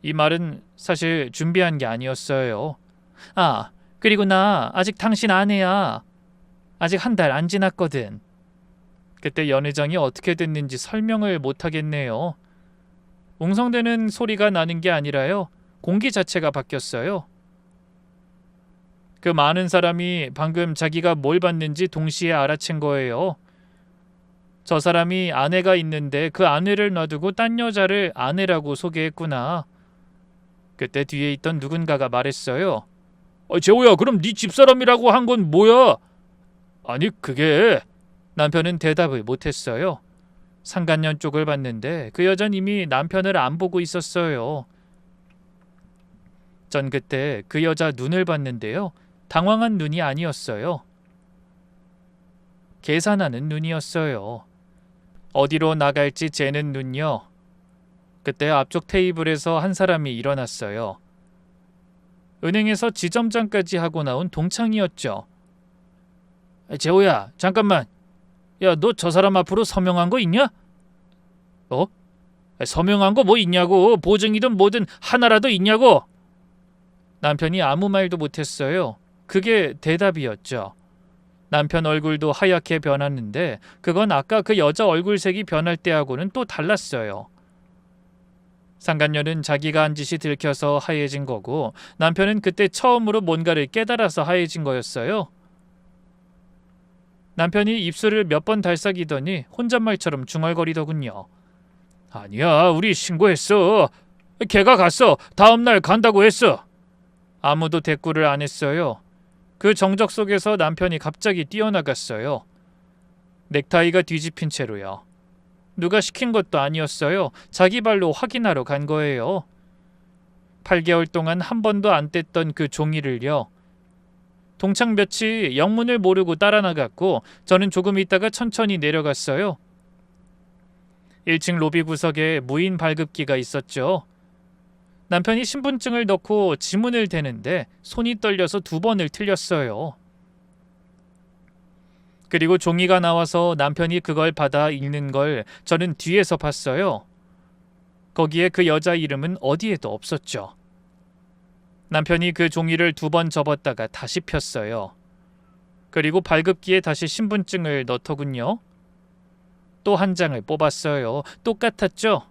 이 말은 사실 준비한 게 아니었어요. 그리고 나 아직 당신 아내야. 아직 한 달 안 지났거든. 그때 연회장이 어떻게 됐는지 설명을 못 하겠네요. 웅성대는 소리가 나는 게 아니라요. 공기 자체가 바뀌었어요. 그 많은 사람이 방금 자기가 뭘 봤는지 동시에 알아챈 거예요. 저 사람이 아내가 있는데 그 아내를 놔두고 딴 여자를 아내라고 소개했구나. 그때 뒤에 있던 누군가가 말했어요. 재호야, 그럼 네 집사람이라고 한 건 뭐야? 아니, 그게... 남편은 대답을 못했어요. 상간녀 쪽을 봤는데 그 여자는 이미 남편을 안 보고 있었어요. 전 그때 그 여자 눈을 봤는데요. 당황한 눈이 아니었어요. 계산하는 눈이었어요. 어디로 나갈지 재는 눈요. 그때 앞쪽 테이블에서 한 사람이 일어났어요. 은행에서 지점장까지 하고 나온 동창이었죠. 재호야, 잠깐만. 야, 너 저 사람 앞으로 서명한 거 있냐? 서명한 거 뭐 있냐고. 보증이든 뭐든 하나라도 있냐고. 남편이 아무 말도 못했어요. 그게 대답이었죠. 남편 얼굴도 하얗게 변했는데 그건 아까 그 여자 얼굴색이 변할 때하고는 또 달랐어요. 상간녀는 자기가 한 짓이 들켜서 하얘진 거고 남편은 그때 처음으로 뭔가를 깨달아서 하얘진 거였어요. 남편이 입술을 몇 번 달싹이더니 혼잣말처럼 중얼거리더군요. 아니야, 우리 신고했어. 걔가 갔어. 다음날 간다고 했어. 아무도 대꾸를 안 했어요. 그 정적 속에서 남편이 갑자기 뛰어나갔어요. 넥타이가 뒤집힌 채로요. 누가 시킨 것도 아니었어요. 자기 발로 확인하러 간 거예요. 8개월 동안 한 번도 안 뗐던 그 종이를요. 동창 몇이 영문을 모르고 따라 나갔고 저는 조금 있다가 천천히 내려갔어요. 1층 로비 구석에 무인 발급기가 있었죠. 남편이 신분증을 넣고 지문을 대는데 손이 떨려서 2번을 틀렸어요. 그리고 종이가 나와서 남편이 그걸 받아 읽는 걸 저는 뒤에서 봤어요. 거기에 그 여자 이름은 어디에도 없었죠. 남편이 그 종이를 2번 접었다가 다시 폈어요. 그리고 발급기에 다시 신분증을 넣더군요. 또 한 장을 뽑았어요. 똑같았죠?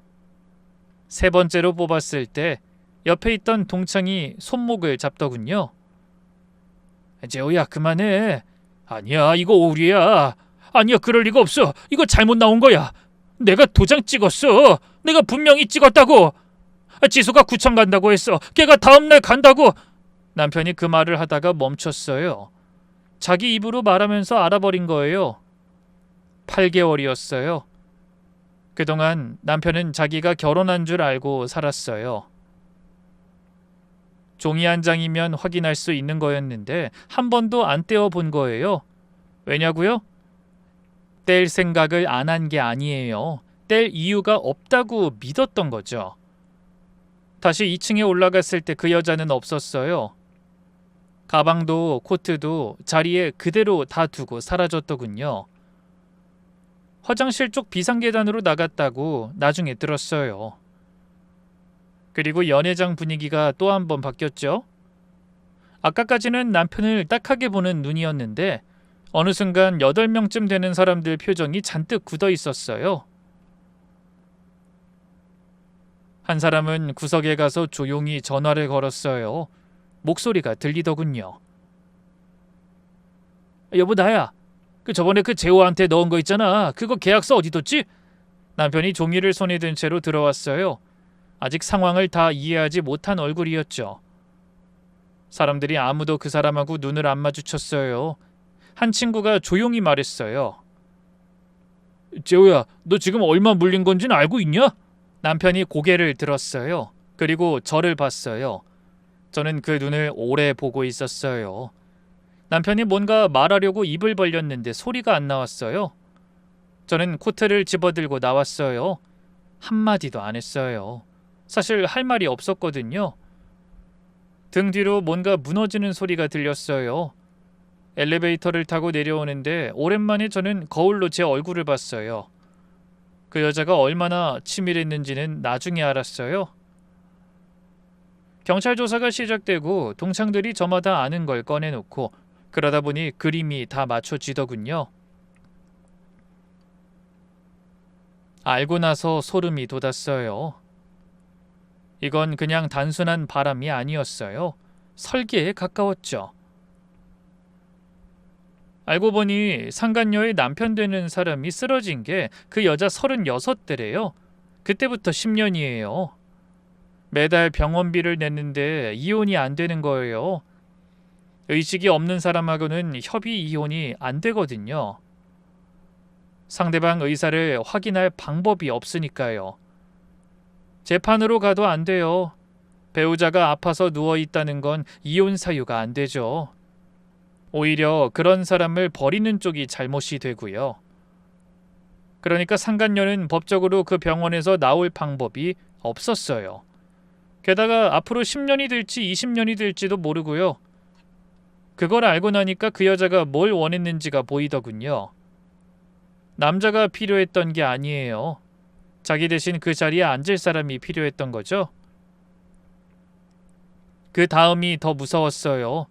3번째로 뽑았을 때 옆에 있던 동창이 손목을 잡더군요. 재호야, 그만해. 아니야, 이거 오류야. 아니야, 그럴 리가 없어. 이거 잘못 나온 거야. 내가 도장 찍었어. 내가 분명히 찍었다고. 지수가 구청 간다고 했어. 걔가 다음날 간다고. 남편이 그 말을 하다가 멈췄어요. 자기 입으로 말하면서 알아버린 거예요. 8개월이었어요. 그동안 남편은 자기가 결혼한 줄 알고 살았어요. 종이 한 장이면 확인할 수 있는 거였는데 한 번도 안 떼어본 거예요. 왜냐고요? 뗄 생각을 안 한 게 아니에요. 뗄 이유가 없다고 믿었던 거죠. 다시 2층에 올라갔을 때 그 여자는 없었어요. 가방도 코트도 자리에 그대로 다 두고 사라졌더군요. 화장실 쪽 비상계단으로 나갔다고 나중에 들었어요. 그리고 연회장 분위기가 또 한 번 바뀌었죠. 아까까지는 남편을 딱하게 보는 눈이었는데 어느 순간 8명쯤 되는 사람들 표정이 잔뜩 굳어 있었어요. 한 사람은 구석에 가서 조용히 전화를 걸었어요. 목소리가 들리더군요. 여보, 나야. 저번에 그 재호한테 넣은 거 있잖아. 그거 계약서 어디 뒀지? 남편이 종이를 손에 든 채로 들어왔어요. 아직 상황을 다 이해하지 못한 얼굴이었죠. 사람들이 아무도 그 사람하고 눈을 안 마주쳤어요. 한 친구가 조용히 말했어요. 재호야, 너 지금 얼마 물린 건지는 알고 있냐? 남편이 고개를 들었어요. 그리고 저를 봤어요. 저는 그 눈을 오래 보고 있었어요. 남편이 뭔가 말하려고 입을 벌렸는데 소리가 안 나왔어요. 저는 코트를 집어들고 나왔어요. 한마디도 안 했어요. 사실 할 말이 없었거든요. 등 뒤로 뭔가 무너지는 소리가 들렸어요. 엘리베이터를 타고 내려오는데 오랜만에 저는 거울로 제 얼굴을 봤어요. 그 여자가 얼마나 치밀했는지는 나중에 알았어요. 경찰 조사가 시작되고 동창들이 저마다 아는 걸 꺼내놓고 그러다 보니 그림이 다 맞춰지더군요. 알고 나서 소름이 돋았어요. 이건 그냥 단순한 바람이 아니었어요. 설계에 가까웠죠. 알고 보니 상간녀의 남편 되는 사람이 쓰러진 게 그 여자 36대래요. 그때부터 10년이에요. 매달 병원비를 냈는데 이혼이 안 되는 거예요. 의식이 없는 사람하고는 협의 이혼이 안 되거든요. 상대방 의사를 확인할 방법이 없으니까요. 재판으로 가도 안 돼요. 배우자가 아파서 누워 있다는 건 이혼 사유가 안 되죠. 오히려 그런 사람을 버리는 쪽이 잘못이 되고요. 그러니까 상간녀는 법적으로 그 병원에서 나올 방법이 없었어요. 게다가 앞으로 10년이 될지 20년이 될지도 모르고요. 그걸 알고 나니까 그 여자가 뭘 원했는지가 보이더군요. 남자가 필요했던 게 아니에요. 자기 대신 그 자리에 앉을 사람이 필요했던 거죠. 그 다음이 더 무서웠어요.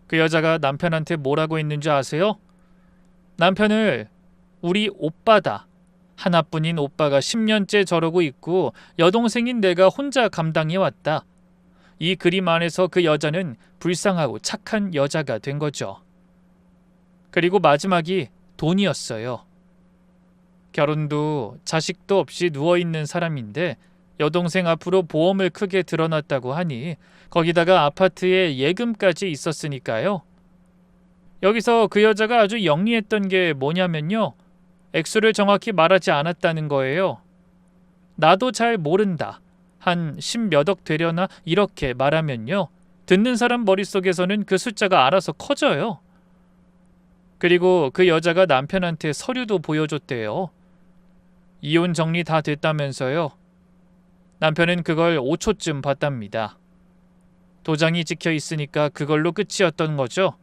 그 여자가 남편한테 뭐라고 했는지 아세요? 남편을 우리 오빠다. 하나뿐인 오빠가 10년째 저러고 있고 여동생인 내가 혼자 감당해 왔다. 이 그림 안에서 그 여자는 불쌍하고 착한 여자가 된 거죠. 그리고 마지막이 돈이었어요. 결혼도 자식도 없이 누워있는 사람인데 여동생 앞으로 보험을 크게 들어놨다고 하니 거기다가 아파트에 예금까지 있었으니까요. 여기서 그 여자가 아주 영리했던 게 뭐냐면요. 액수를 정확히 말하지 않았다는 거예요. 나도 잘 모른다. 한 10몇억 되려나 이렇게 말하면요. 듣는 사람 머릿속에서는 그 숫자가 알아서 커져요. 그리고 그 여자가 남편한테 서류도 보여줬대요. 이혼 정리 다 됐다면서요. 남편은 그걸 5초쯤 봤답니다. 도장이 찍혀 있으니까 그걸로 끝이었던 거죠.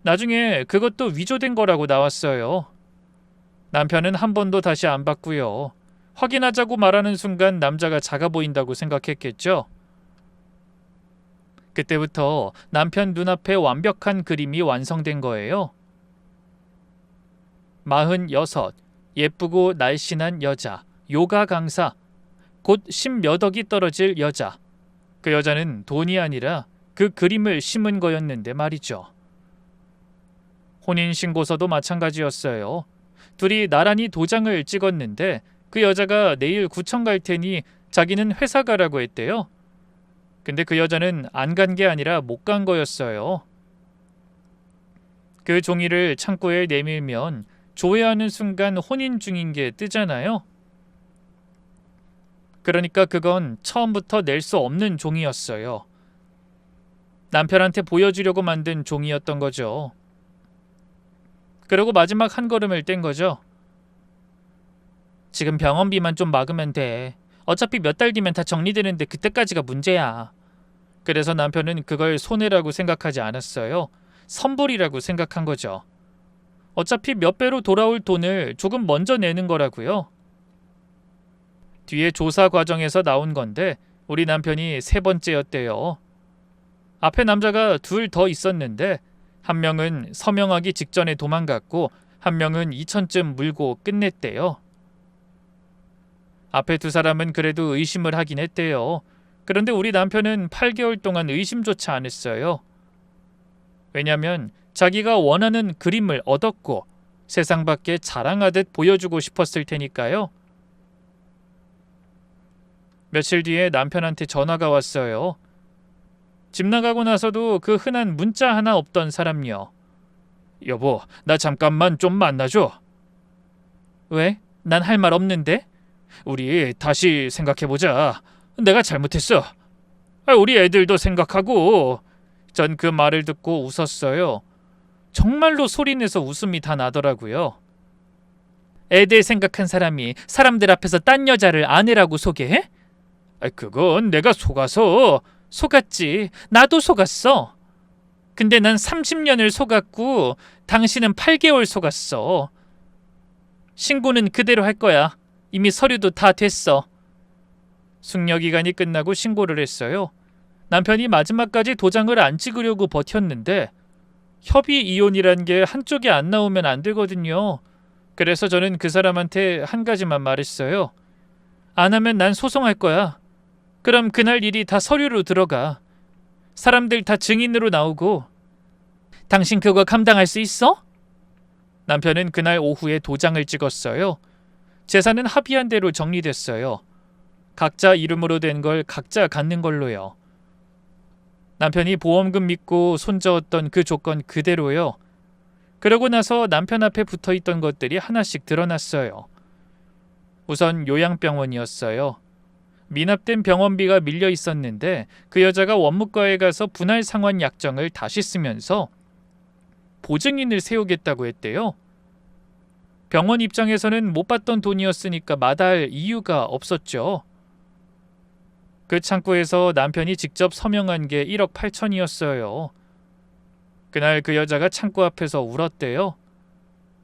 나중에 그것도 위조된 거라고 나왔어요. 남편은 한 번도 다시 안 봤고요. 확인하자고 말하는 순간 남자가 작아 보인다고 생각했겠죠. 그때부터 남편 눈앞에 완벽한 그림이 완성된 거예요. 46, 예쁘고 날씬한 여자, 요가 강사, 곧 10몇억이 떨어질 여자. 그 여자는 돈이 아니라 그 그림을 심은 거였는데 말이죠. 혼인신고서도 마찬가지였어요. 둘이 나란히 도장을 찍었는데 그 여자가 내일 구청 갈 테니 자기는 회사 가라고 했대요. 근데 그 여자는 안 간 게 아니라 못 간 거였어요. 그 종이를 창고에 내밀면 조회하는 순간 혼인 중인 게 뜨잖아요. 그러니까 그건 처음부터 낼 수 없는 종이었어요. 남편한테 보여주려고 만든 종이였던 거죠. 그리고 마지막 한 걸음을 뗀 거죠. 지금 병원비만 좀 막으면 돼. 어차피 몇 달 뒤면 다 정리되는데 그때까지가 문제야. 그래서 남편은 그걸 손해라고 생각하지 않았어요. 선불이라고 생각한 거죠. 어차피 몇 배로 돌아올 돈을 조금 먼저 내는 거라고요. 뒤에 조사 과정에서 나온 건데 우리 남편이 3번째였대요. 앞에 남자가 둘 더 있었는데 한 명은 서명하기 직전에 도망갔고 한 명은 2천쯤 물고 끝냈대요. 앞에 두 사람은 그래도 의심을 하긴 했대요. 그런데 우리 남편은 8개월 동안 의심조차 안 했어요. 왜냐면 자기가 원하는 그림을 얻었고 세상 밖에 자랑하듯 보여주고 싶었을 테니까요. 며칠 뒤에 남편한테 전화가 왔어요. 집 나가고 나서도 그 흔한 문자 하나 없던 사람요. 여보, 나 잠깐만 좀 만나줘. 왜? 난 할 말 없는데? 우리 다시 생각해보자. 내가 잘못했어. 우리 애들도 생각하고. 전 그 말을 듣고 웃었어요. 정말로 소리내서 웃음이 다 나더라고요. 애들 생각한 사람이 사람들 앞에서 딴 여자를 아내라고 소개해? 그건 내가 속아서. 속았지. 나도 속았어. 근데 난 30년을 속았고 당신은 8개월 속았어. 신고는 그대로 할 거야. 이미 서류도 다 됐어. 숙려 기간이 끝나고 신고를 했어요. 남편이 마지막까지 도장을 안 찍으려고 버텼는데 협의 이혼이란 게 한쪽이 안 나오면 안 되거든요. 그래서 저는 그 사람한테 한 가지만 말했어요. 안 하면 난 소송할 거야. 그럼 그날 일이 다 서류로 들어가. 사람들 다 증인으로 나오고. 당신 그거 감당할 수 있어? 남편은 그날 오후에 도장을 찍었어요. 재산은 합의한 대로 정리됐어요. 각자 이름으로 된 걸 각자 갖는 걸로요. 남편이 보험금 믿고 손저었던 그 조건 그대로요. 그러고 나서 남편 앞에 붙어있던 것들이 하나씩 드러났어요. 우선 요양병원이었어요. 미납된 병원비가 밀려 있었는데 그 여자가 원무과에 가서 분할 상환 약정을 다시 쓰면서 보증인을 세우겠다고 했대요. 병원 입장에서는 못 받던 돈이었으니까 마다할 이유가 없었죠. 그 창구에서 남편이 직접 서명한 게 1억 8천이었어요. 그날 그 여자가 창구 앞에서 울었대요.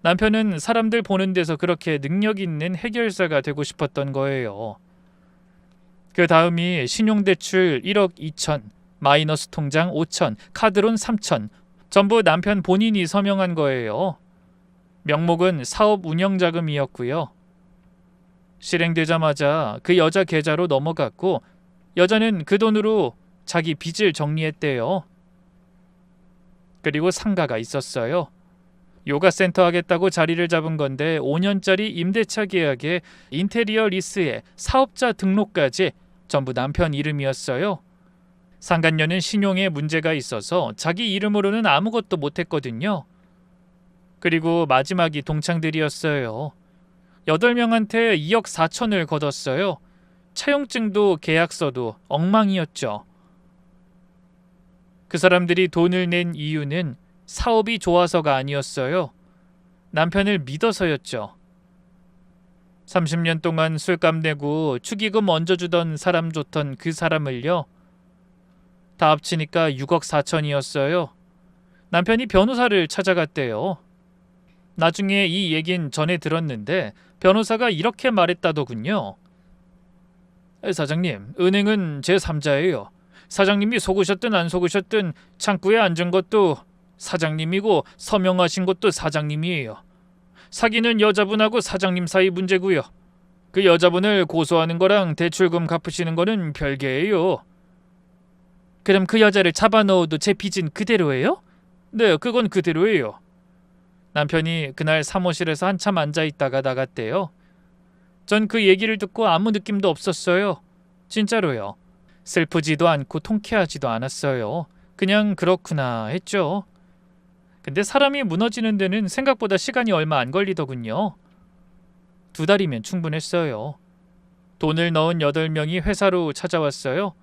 남편은 사람들 보는 데서 그렇게 능력 있는 해결사가 되고 싶었던 거예요. 그 다음이 신용대출 1억 2천, 마이너스 통장 5천, 카드론 3천, 전부 남편 본인이 서명한 거예요. 명목은 사업 운영자금이었고요. 실행되자마자 그 여자 계좌로 넘어갔고 여자는 그 돈으로 자기 빚을 정리했대요. 그리고 상가가 있었어요. 요가센터 하겠다고 자리를 잡은 건데 5년짜리 임대차 계약에 인테리어 리스에 사업자 등록까지 전부 남편 이름이었어요. 상간녀는 신용에 문제가 있어서 자기 이름으로는 아무것도 못했거든요. 그리고 마지막이 동창들이었어요. 8명한테 2억 4천을 거뒀어요. 차용증도 계약서도 엉망이었죠. 그 사람들이 돈을 낸 이유는 사업이 좋아서가 아니었어요. 남편을 믿어서였죠. 30년 동안 술값 내고 축의금 얹어주던 사람 좋던 그 사람을요. 다 합치니까 6억 4천이었어요. 남편이 변호사를 찾아갔대요. 나중에 이 얘긴 전에 들었는데 변호사가 이렇게 말했다더군요. 사장님, 은행은 제3자예요. 사장님이 속으셨든 안 속으셨든 창구에 앉은 것도 사장님이고 서명하신 것도 사장님이에요. 사귀는 여자분하고 사장님 사이 문제고요. 그 여자분을 고소하는 거랑 대출금 갚으시는 거는 별개예요. 그럼 그 여자를 잡아넣어도 제 빚은 그대로예요? 네, 그건 그대로예요. 남편이 그날 사무실에서 한참 앉아있다가 나갔대요. 전 그 얘기를 듣고 아무 느낌도 없었어요. 진짜로요. 슬프지도 않고 통쾌하지도 않았어요. 그냥 그렇구나 했죠. 근데 사람이 무너지는 데는 생각보다 시간이 얼마 안 걸리더군요. 2달이면 충분했어요. 돈을 넣은 8명이 회사로 찾아왔어요.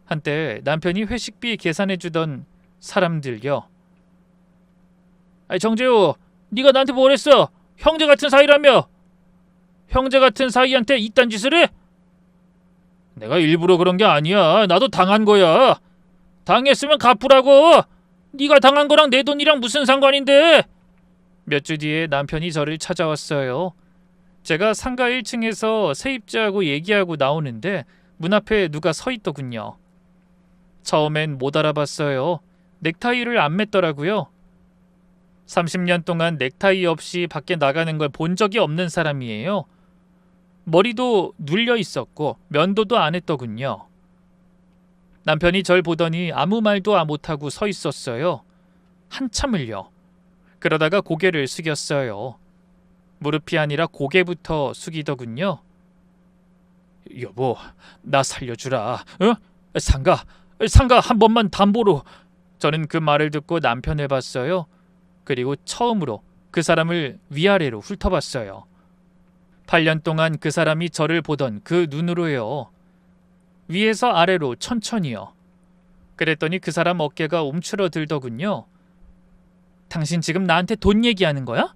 한때 남편이 회식비 계산해주던 사람들요. 정재호, 네가 나한테 뭘 했어? 형제 같은 사이라며? 형제 같은 사이한테 이딴 짓을 해? 내가 일부러 그런 게 아니야. 나도 당한 거야. 당했으면 갚으라고. 네가 당한 거랑 내 돈이랑 무슨 상관인데? 몇 주 뒤에 남편이 저를 찾아왔어요. 제가 상가 1층에서 세입자하고 얘기하고 나오는데 문 앞에 누가 서 있더군요. 처음엔 못 알아봤어요. 넥타이를 안 맸더라고요. 30년 동안 넥타이 없이 밖에 나가는 걸 본 적이 없는 사람이에요. 머리도 눌려 있었고 면도도 안 했더군요. 남편이 절 보더니 아무 말도 못하고 서 있었어요. 한참을요. 그러다가 고개를 숙였어요. 무릎이 아니라 고개부터 숙이더군요. 여보, 나 살려주라. 상가 한 번만 담보로. 저는 그 말을 듣고 남편을 봤어요. 그리고 처음으로 그 사람을 위아래로 훑어봤어요. 8년 동안 그 사람이 저를 보던 그 눈으로요. 위에서 아래로 천천히요. 그랬더니 그 사람 어깨가 움츠러들더군요. 당신 지금 나한테 돈 얘기하는 거야?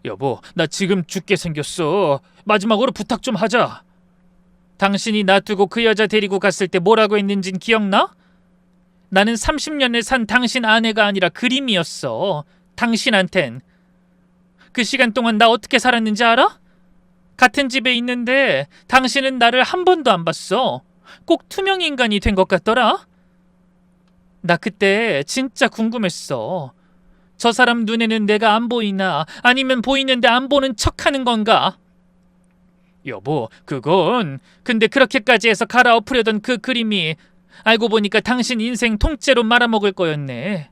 여보, 나 지금 죽게 생겼어. 마지막으로 부탁 좀 하자. 당신이 나 두고 그 여자 데리고 갔을 때 뭐라고 했는진 기억나? 나는 30년을 산 당신 아내가 아니라 그림이었어. 당신한텐. 그 시간 동안 나 어떻게 살았는지 알아? 같은 집에 있는데 당신은 나를 한 번도 안 봤어. 꼭 투명 인간이 된 것 같더라. 나 그때 진짜 궁금했어. 저 사람 눈에는 내가 안 보이나 아니면 보이는데 안 보는 척하는 건가? 여보, 그건 근데 그렇게까지 해서 갈아엎으려던 그 그림이 알고 보니까 당신 인생 통째로 말아먹을 거였네.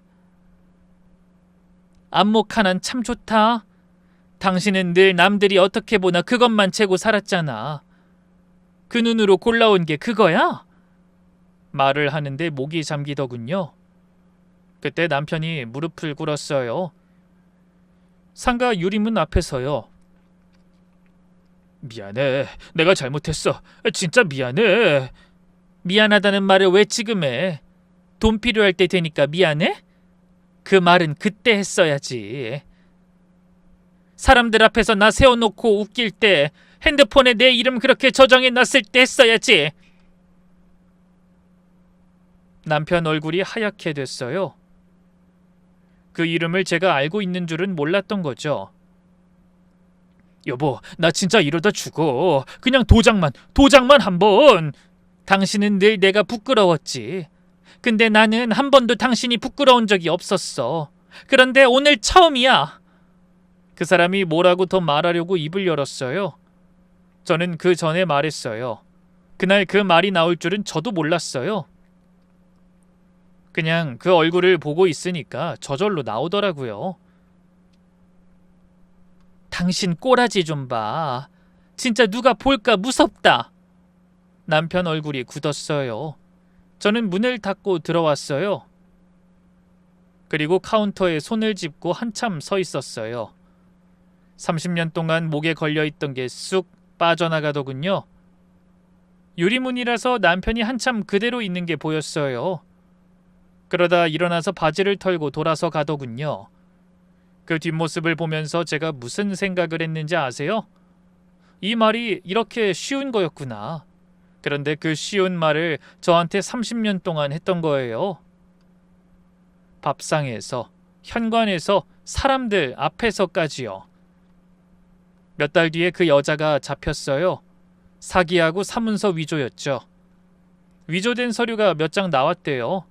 안목 하나는 참 좋다. 당신은 늘 남들이 어떻게 보나 그것만 재고 살았잖아. 그 눈으로 골라온 게 그거야? 말을 하는데 목이 잠기더군요. 그때 남편이 무릎을 꿇었어요. 상가 유리문 앞에서요. 미안해. 내가 잘못했어. 진짜 미안해. 미안하다는 말을 왜 지금 해? 돈 필요할 때 되니까 미안해? 그 말은 그때 했어야지. 사람들 앞에서 나 세워놓고 웃길 때 핸드폰에 내 이름 그렇게 저장해놨을 때 했어야지. 남편 얼굴이 하얗게 됐어요. 그 이름을 제가 알고 있는 줄은 몰랐던 거죠. 여보, 나 진짜 이러다 죽어. 그냥 도장만 한번. 당신은 늘 내가 부끄러웠지. 근데 나는 한 번도 당신이 부끄러운 적이 없었어. 그런데 오늘 처음이야. 그 사람이 뭐라고 더 말하려고 입을 열었어요. 저는 그 전에 말했어요. 그날 그 말이 나올 줄은 저도 몰랐어요. 그냥 그 얼굴을 보고 있으니까 저절로 나오더라고요. 당신 꼬라지 좀 봐. 진짜 누가 볼까 무섭다. 남편 얼굴이 굳었어요. 저는 문을 닫고 들어왔어요. 그리고 카운터에 손을 짚고 한참 서 있었어요. 30년 동안 목에 걸려있던 게 쑥 빠져나가더군요. 유리문이라서 남편이 한참 그대로 있는 게 보였어요. 그러다 일어나서 바지를 털고 돌아서 가더군요. 그 뒷모습을 보면서 제가 무슨 생각을 했는지 아세요? 이 말이 이렇게 쉬운 거였구나. 그런데 그 쉬운 말을 저한테 30년 동안 했던 거예요. 밥상에서, 현관에서, 사람들 앞에서까지요. 몇 달 뒤에 그 여자가 잡혔어요. 사기하고 사문서 위조였죠. 위조된 서류가 몇 장 나왔대요.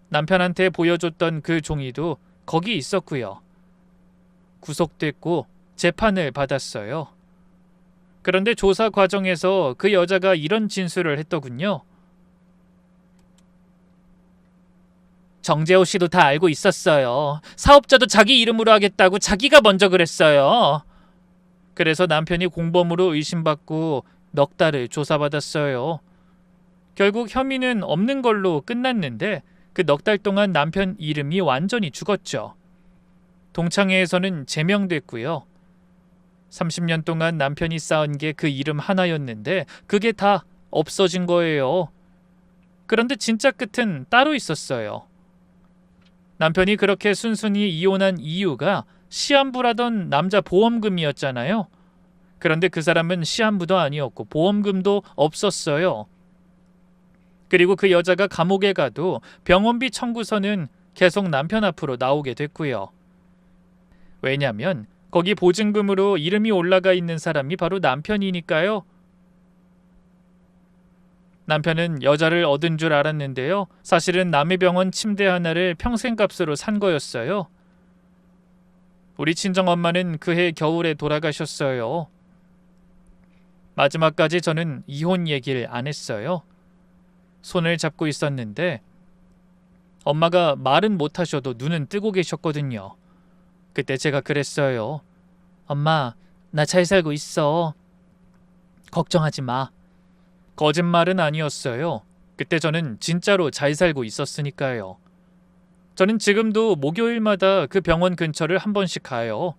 남편한테 보여줬던 그 종이도 거기 있었고요. 구속됐고 재판을 받았어요. 그런데 조사 과정에서 그 여자가 이런 진술을 했더군요. 정재호 씨도 다 알고 있었어요. 사업자도 자기 이름으로 하겠다고 자기가 먼저 그랬어요. 그래서 남편이 공범으로 의심받고 넉 달을 조사받았어요. 결국 혐의는 없는 걸로 끝났는데 그 넉 달 동안 남편 이름이 완전히 죽었죠. 동창회에서는 제명됐고요. 30년 동안 남편이 쌓은 게 그 이름 하나였는데 그게 다 없어진 거예요. 그런데 진짜 끝은 따로 있었어요. 남편이 그렇게 순순히 이혼한 이유가 시한부라던 남자 보험금이었잖아요. 그런데 그 사람은 시한부도 아니었고 보험금도 없었어요. 그리고 그 여자가 감옥에 가도 병원비 청구서는 계속 남편 앞으로 나오게 됐고요. 왜냐면 거기 보증금으로 이름이 올라가 있는 사람이 바로 남편이니까요. 남편은 여자를 얻은 줄 알았는데요. 사실은 남의 병원 침대 하나를 평생값으로 산 거였어요. 우리 친정엄마는 그해 겨울에 돌아가셨어요. 마지막까지 저는 이혼 얘기를 안 했어요. 손을 잡고 있었는데 엄마가 말은 못하셔도 눈은 뜨고 계셨거든요. 그때 제가 그랬어요. 엄마, 나 잘 살고 있어. 걱정하지 마. 거짓말은 아니었어요. 그때 저는 진짜로 잘 살고 있었으니까요. 저는 지금도 목요일마다 그 병원 근처를 한 번씩 가요.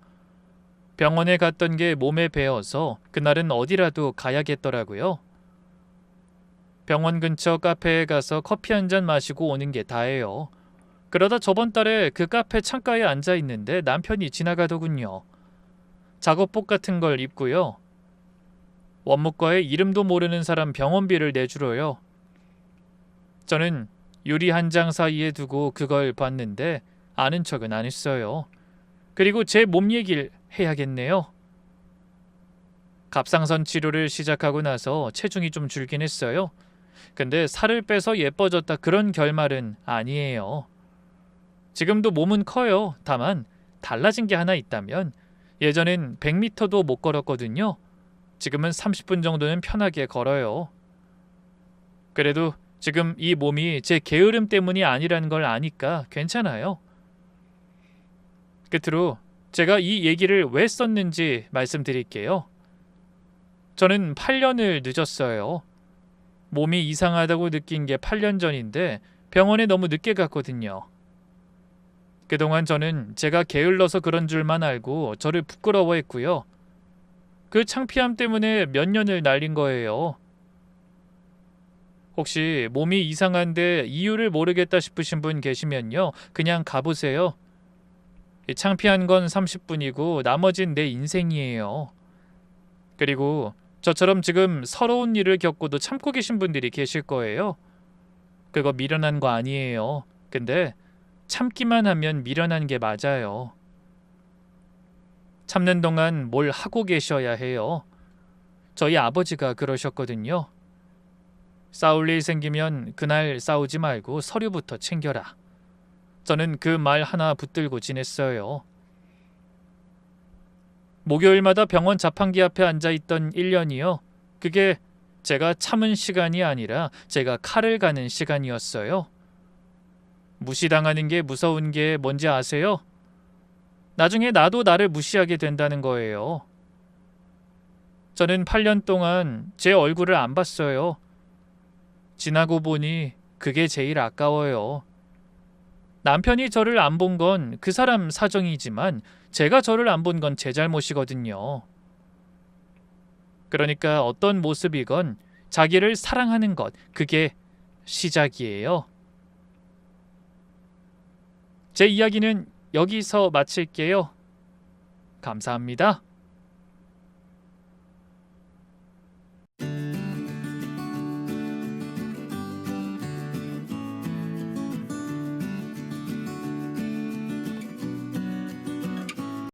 병원에 갔던 게 몸에 배어서 그날은 어디라도 가야겠더라고요. 병원 근처 카페에 가서 커피 한 잔 마시고 오는 게 다예요. 그러다 저번 달에 그 카페 창가에 앉아 있는데 남편이 지나가더군요. 작업복 같은 걸 입고요. 원무과에 이름도 모르는 사람 병원비를 내주러요. 저는 유리 한 장 사이에 두고 그걸 봤는데 아는 척은 안 했어요. 그리고 제 몸 얘기를 해야겠네요. 갑상선 치료를 시작하고 나서 체중이 좀 줄긴 했어요. 근데 살을 빼서 예뻐졌다 그런 결말은 아니에요. 지금도 몸은 커요. 다만 달라진 게 하나 있다면 예전엔 100m도 못 걸었거든요. 지금은 30분 정도는 편하게 걸어요. 그래도 지금 이 몸이 제 게으름 때문이 아니라는 걸 아니까 괜찮아요. 끝으로 제가 이 얘기를 왜 썼는지 말씀드릴게요. 저는 8년을 늦었어요. 몸이 이상하다고 느낀 게 8년 전인데 병원에 너무 늦게 갔거든요. 그동안 저는 제가 게을러서 그런 줄만 알고 저를 부끄러워했고요. 그 창피함 때문에 몇 년을 날린 거예요. 혹시 몸이 이상한데 이유를 모르겠다 싶으신 분 계시면요. 그냥 가보세요. 창피한 건 30분이고 나머진 내 인생이에요. 그리고 저처럼 지금 서러운 일을 겪고도 참고 계신 분들이 계실 거예요. 그거 미련한 거 아니에요. 근데 참기만 하면 미련한 게 맞아요. 참는 동안 뭘 하고 계셔야 해요. 저희 아버지가 그러셨거든요. 싸울 일 생기면 그날 싸우지 말고 서류부터 챙겨라. 저는 그 말 하나 붙들고 지냈어요. 목요일마다 병원 자판기 앞에 앉아있던 1년이요. 그게 제가 참은 시간이 아니라 제가 칼을 가는 시간이었어요. 무시당하는 게 무서운 게 뭔지 아세요? 나중에 나도 나를 무시하게 된다는 거예요. 저는 8년 동안 제 얼굴을 안 봤어요. 지나고 보니 그게 제일 아까워요. 남편이 저를 안 본 건 그 사람 사정이지만 제가 저를 안 본 건 제 잘못이거든요. 그러니까 어떤 모습이건 자기를 사랑하는 것, 그게 시작이에요. 제 이야기는 여기서 마칠게요. 감사합니다.